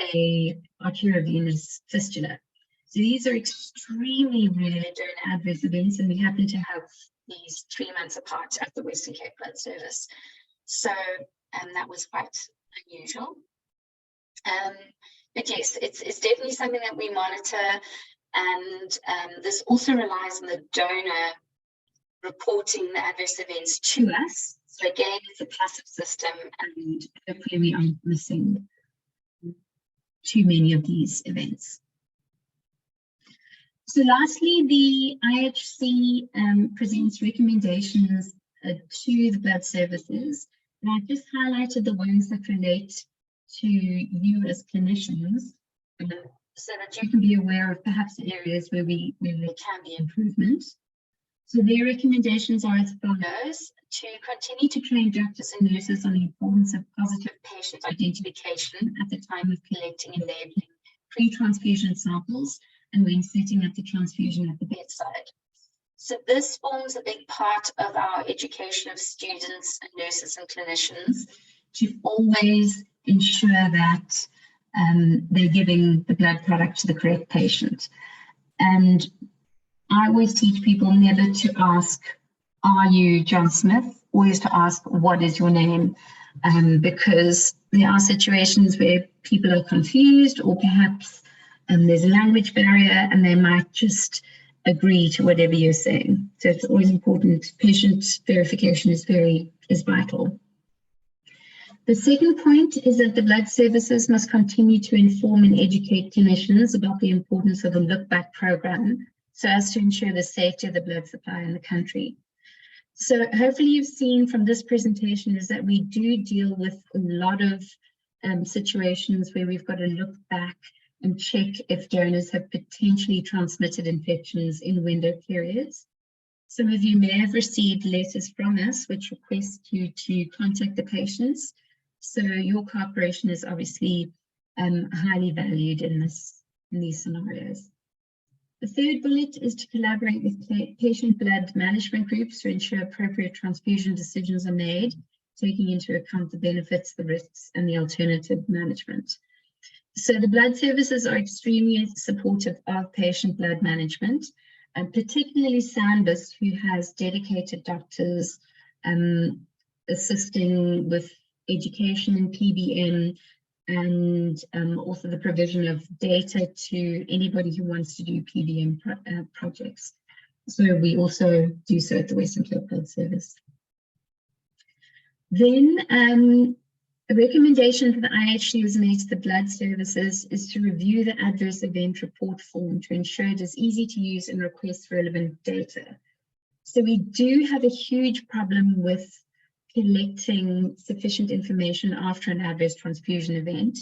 a arteriovenous fistula. So these are extremely rare donor adverse events, and we happen to have these 3 months apart at the Western Cape Blood Service. So that was quite unusual. But yes, it's definitely something that we monitor, and this also relies on the donor reporting the adverse events to us. So again, it's a passive system, and hopefully we aren't missing too many of these events. So lastly, the IHC presents recommendations to the blood services, and I've just highlighted the ones that relate to you as clinicians, so that you can be aware of perhaps areas where there can be improvement. So their recommendations are as follows: to continue to train doctors and nurses on the importance of positive patient identification at the time of collecting and labeling pre-transfusion samples and when setting up the transfusion at the bedside. So this forms a big part of our education of students and nurses and clinicians to always ensure that they're giving the blood product to the correct patient. And I always teach people never to ask, "Are you John Smith?" Always to ask, "What is your name?" Because there are situations where people are confused, or perhaps there's a language barrier and they might just agree to whatever you're saying. So it's always important. Patient verification is vital. The second point is that the blood services must continue to inform and educate clinicians about the importance of a look-back program so as to ensure the safety of the blood supply in the country. So hopefully you've seen from this presentation is that we do deal with a lot of situations where we've got to look back and check if donors have potentially transmitted infections in window periods. Some of you may have received letters from us which request you to contact the patients. So your cooperation is obviously highly valued in these scenarios. The third bullet is to collaborate with patient blood management groups to ensure appropriate transfusion decisions are made, taking into account the benefits, the risks, and the alternative management. So the blood services are extremely supportive of patient blood management, and particularly SANBIS, who has dedicated doctors assisting with education in PBM, and also the provision of data to anybody who wants to do PBM projects. So we also do so at the Western Cape Blood Service. Then a recommendation for the IHC was made to the blood services is to review the adverse event report form to ensure it is easy to use and request relevant data. So we do have a huge problem with collecting sufficient information after an adverse transfusion event,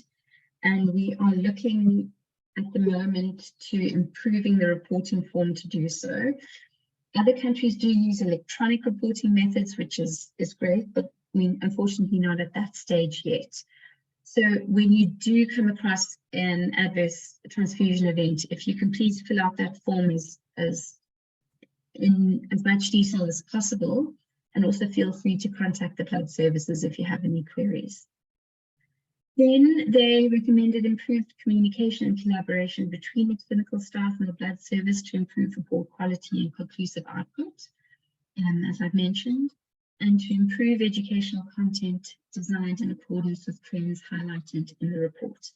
and we are looking at the moment to improving the reporting form to do so. Other countries do use electronic reporting methods, which is great, but I mean, unfortunately not at that stage yet. So when you do come across an adverse transfusion event, if you can please fill out that form in as much detail as possible, and also feel free to contact the blood services if you have any queries. Then they recommended improved communication and collaboration between the clinical staff and the blood service to improve report quality and conclusive output, as I've mentioned, and to improve educational content designed in accordance with trends highlighted in the report.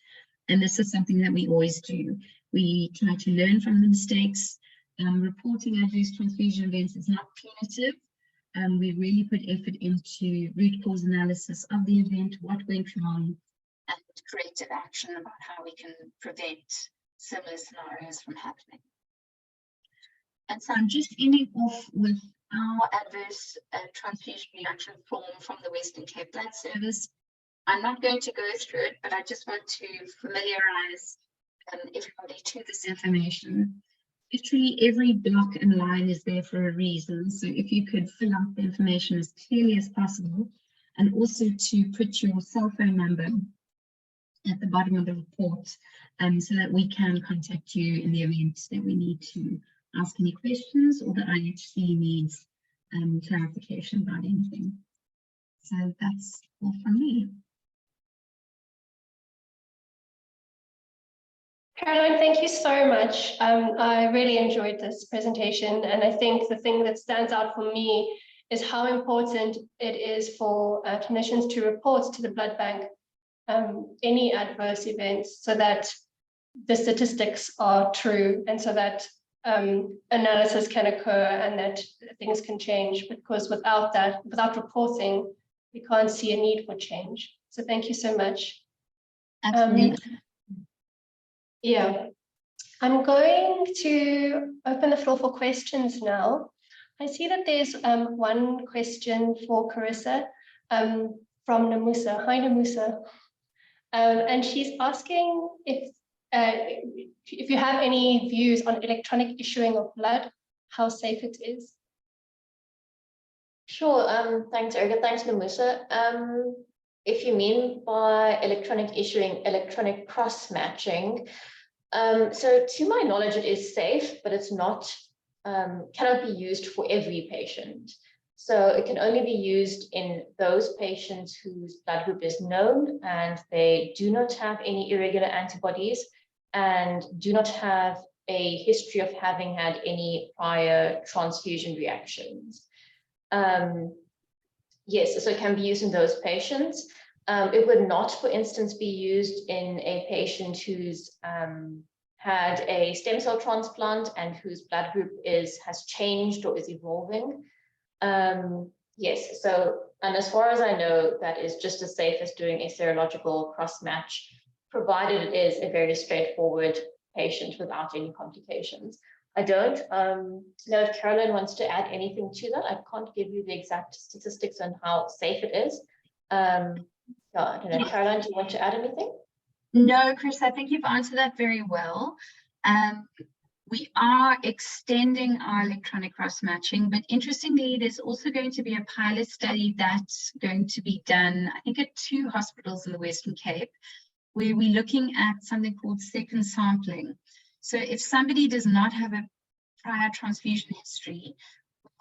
And this is something that we always do. We try to learn from the mistakes. Reporting adverse transfusion events is not punitive. We really put effort into root cause analysis of the event, what went wrong, and corrective action about how we can prevent similar scenarios from happening. And so I'm just ending off with our adverse transfusion reaction form from the Western Cape Blood Service. I'm not going to go through it, but I just want to familiarize everybody to this information. Literally every block and line is there for a reason. So if you could fill out the information as clearly as possible, and also to put your cell phone number at the bottom of the report, so that we can contact you in the event that we need to ask any questions or the IHC needs clarification about anything. So that's all from me. Caroline, thank you so much. I really enjoyed this presentation, and I think the thing that stands out for me is how important it is for clinicians to report to the blood bank any adverse events, so that the statistics are true, and so that analysis can occur and that things can change, because without that, without reporting, we can't see a need for change. So thank you so much. Yeah, I'm going to open the floor for questions now. I see that there's one question for Carissa from Namusa. Hi, Namusa. And she's asking if you have any views on electronic issuing of blood, how safe it is. Sure, thanks, Erica. Thanks, Namusa. If you mean by electronic issuing, electronic cross-matching, so to my knowledge, it is safe, but it's not, cannot be used for every patient. So it can only be used in those patients whose blood group is known and they do not have any irregular antibodies and do not have a history of having had any prior transfusion reactions. Yes, so it can be used in those patients. It would not, for instance, be used in a patient who's had a stem cell transplant and whose blood group has changed or is evolving. Yes, so, and as far as I know, that is just as safe as doing a serological cross-match, provided it is a very straightforward patient without any complications. I don't know if Caroline wants to add anything to that. I can't give you the exact statistics on how safe it is. I don't know, Caroline, do you want to add anything? No, Chris, I think you've answered that very well. We are extending our electronic cross-matching, but interestingly, there's also going to be a pilot study that's going to be done, I think, at 2 hospitals in the Western Cape, where we're looking at something called second sampling. So if somebody does not have a prior transfusion history,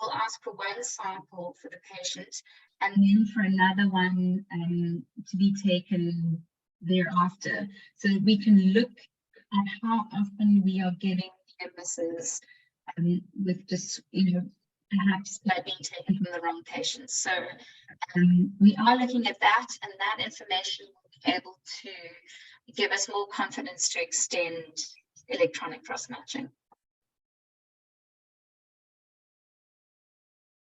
we'll ask for 1 sample for the patient and then for another one to be taken thereafter. So we can look at how often we are getting misses with just, perhaps blood being taken from the wrong patients. So we are looking at that, and that information will be able to give us more confidence to extend electronic cross-matching.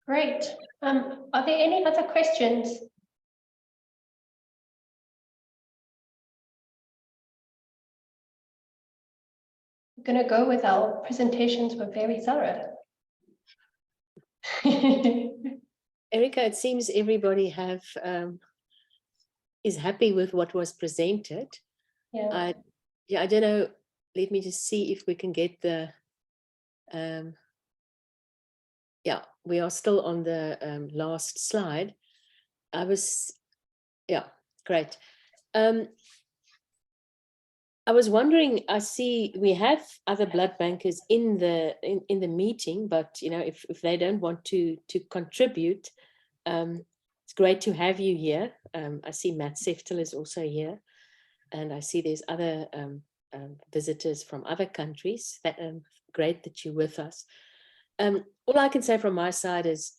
Great. Are there any other questions? I'm going to go with our presentations were very thorough. Erica, it seems everybody is happy with what was presented. Yeah. I don't know. Let me just see if we can get the. Yeah, we are still on the last slide. Yeah, great. I was wondering, I see we have other blood bankers in the meeting, but if they don't want to contribute, it's great to have you here. I see Matt Seftel is also here, and I see there's other visitors from other countries. Great that you're with us. All I can say from my side is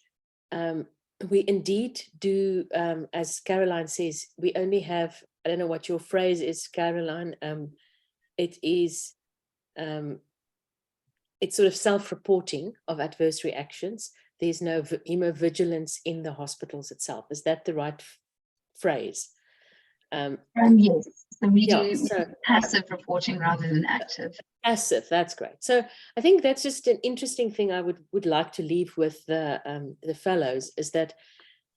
we indeed do, as Caroline says, we only have, I don't know what your phrase is, Caroline. It is, it's sort of self-reporting of adverse reactions. There's no hemovigilance in the hospitals itself. Is that the right phrase? Yes, so we Yeah, do so passive reporting rather than active. passive, that's great. So I think that's just an interesting thing I would like to leave with the fellows, is that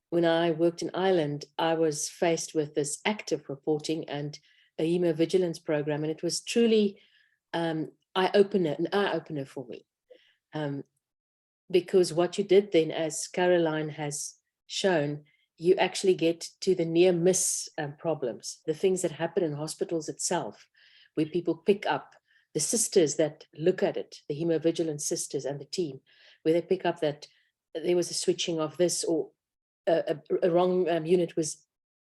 when I worked in Ireland, I was faced with this active reporting and a hemovigilance program, and it was truly an eye-opener for me. Because what you did then, as Caroline has shown, you actually get to the near miss problems, the things that happen in hospitals itself, where people pick up, the sisters that look at it, the hemovigilance sisters and the team, where they pick up that there was a switching of this, or a wrong unit was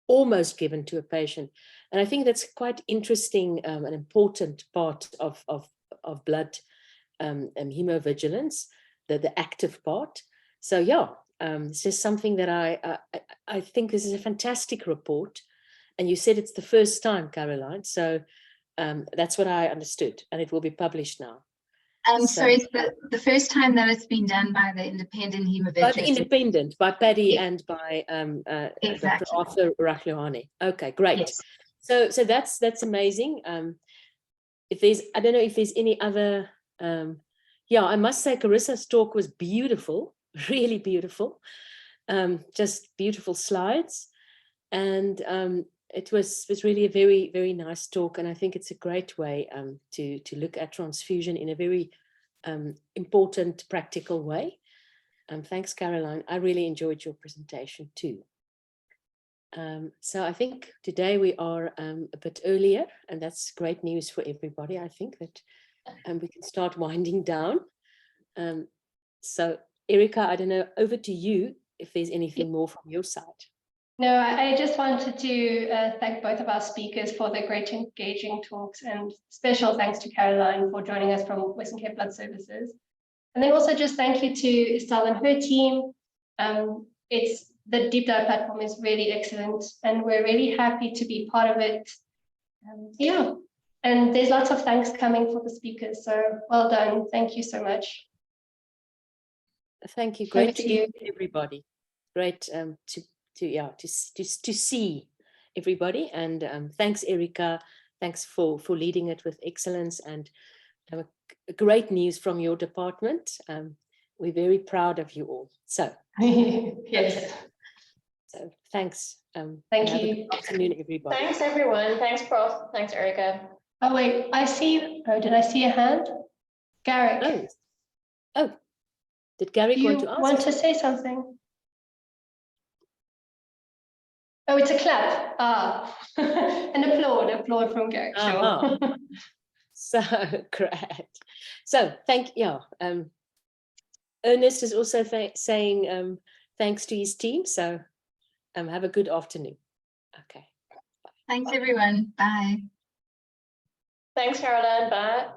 almost given to a patient. And I think that's quite interesting, an important part of blood hemovigilance, the active part. So yeah, it's just something that I think this is a fantastic report. And you said it's the first time, Caroline. So that's what I understood, and it will be published now. So it's the first time that it's been done by the independent hemovigilance. By Paddy Yes. and by Exactly. Dr. Arthur Rachluani. Okay, great. Yes. So that's amazing. If there's, I don't know if there's any other, yeah, I must say Carissa's talk was beautiful, really beautiful. Just beautiful slides. And it was really a very, very nice talk. And I think it's a great way to look at transfusion in a very important, practical way. Thanks, Caroline. I really enjoyed your presentation too. So I think today we are a bit earlier, and that's great news for everybody. I think that we can start winding down. So Erica, I don't know, over to you if there's anything more from your side. No, I just wanted to thank both of our speakers for their great engaging talks, and special thanks to Caroline for joining us from Western Cape Blood Services. And then also just thank you to Estelle and her team. The Deep Dive platform is really excellent, and we're really happy to be part of it. Yeah, and there's lots of thanks coming for the speakers, so well done. Thank you so much. Thank you. Great to meet everybody. Great to see everybody, and thanks, Erica. Thanks for leading it with excellence, and great news from your department. We're very proud of you all. So yes. So thanks. Thank have you. a good afternoon, everybody. Thanks, everyone. Thanks, Prof. Thanks, Erica. Oh, wait, I see. Oh, did I see a hand? Garrick. Oh, did Garrick want to ask? Want to say something? Oh, it's a clap. Ah, an applaud from Garrick. Sure. So great. So thank you. Ernest is also saying thanks to his team. So have a good afternoon. Okay. Thanks, everyone. Bye. Thanks, Caroline. Bye.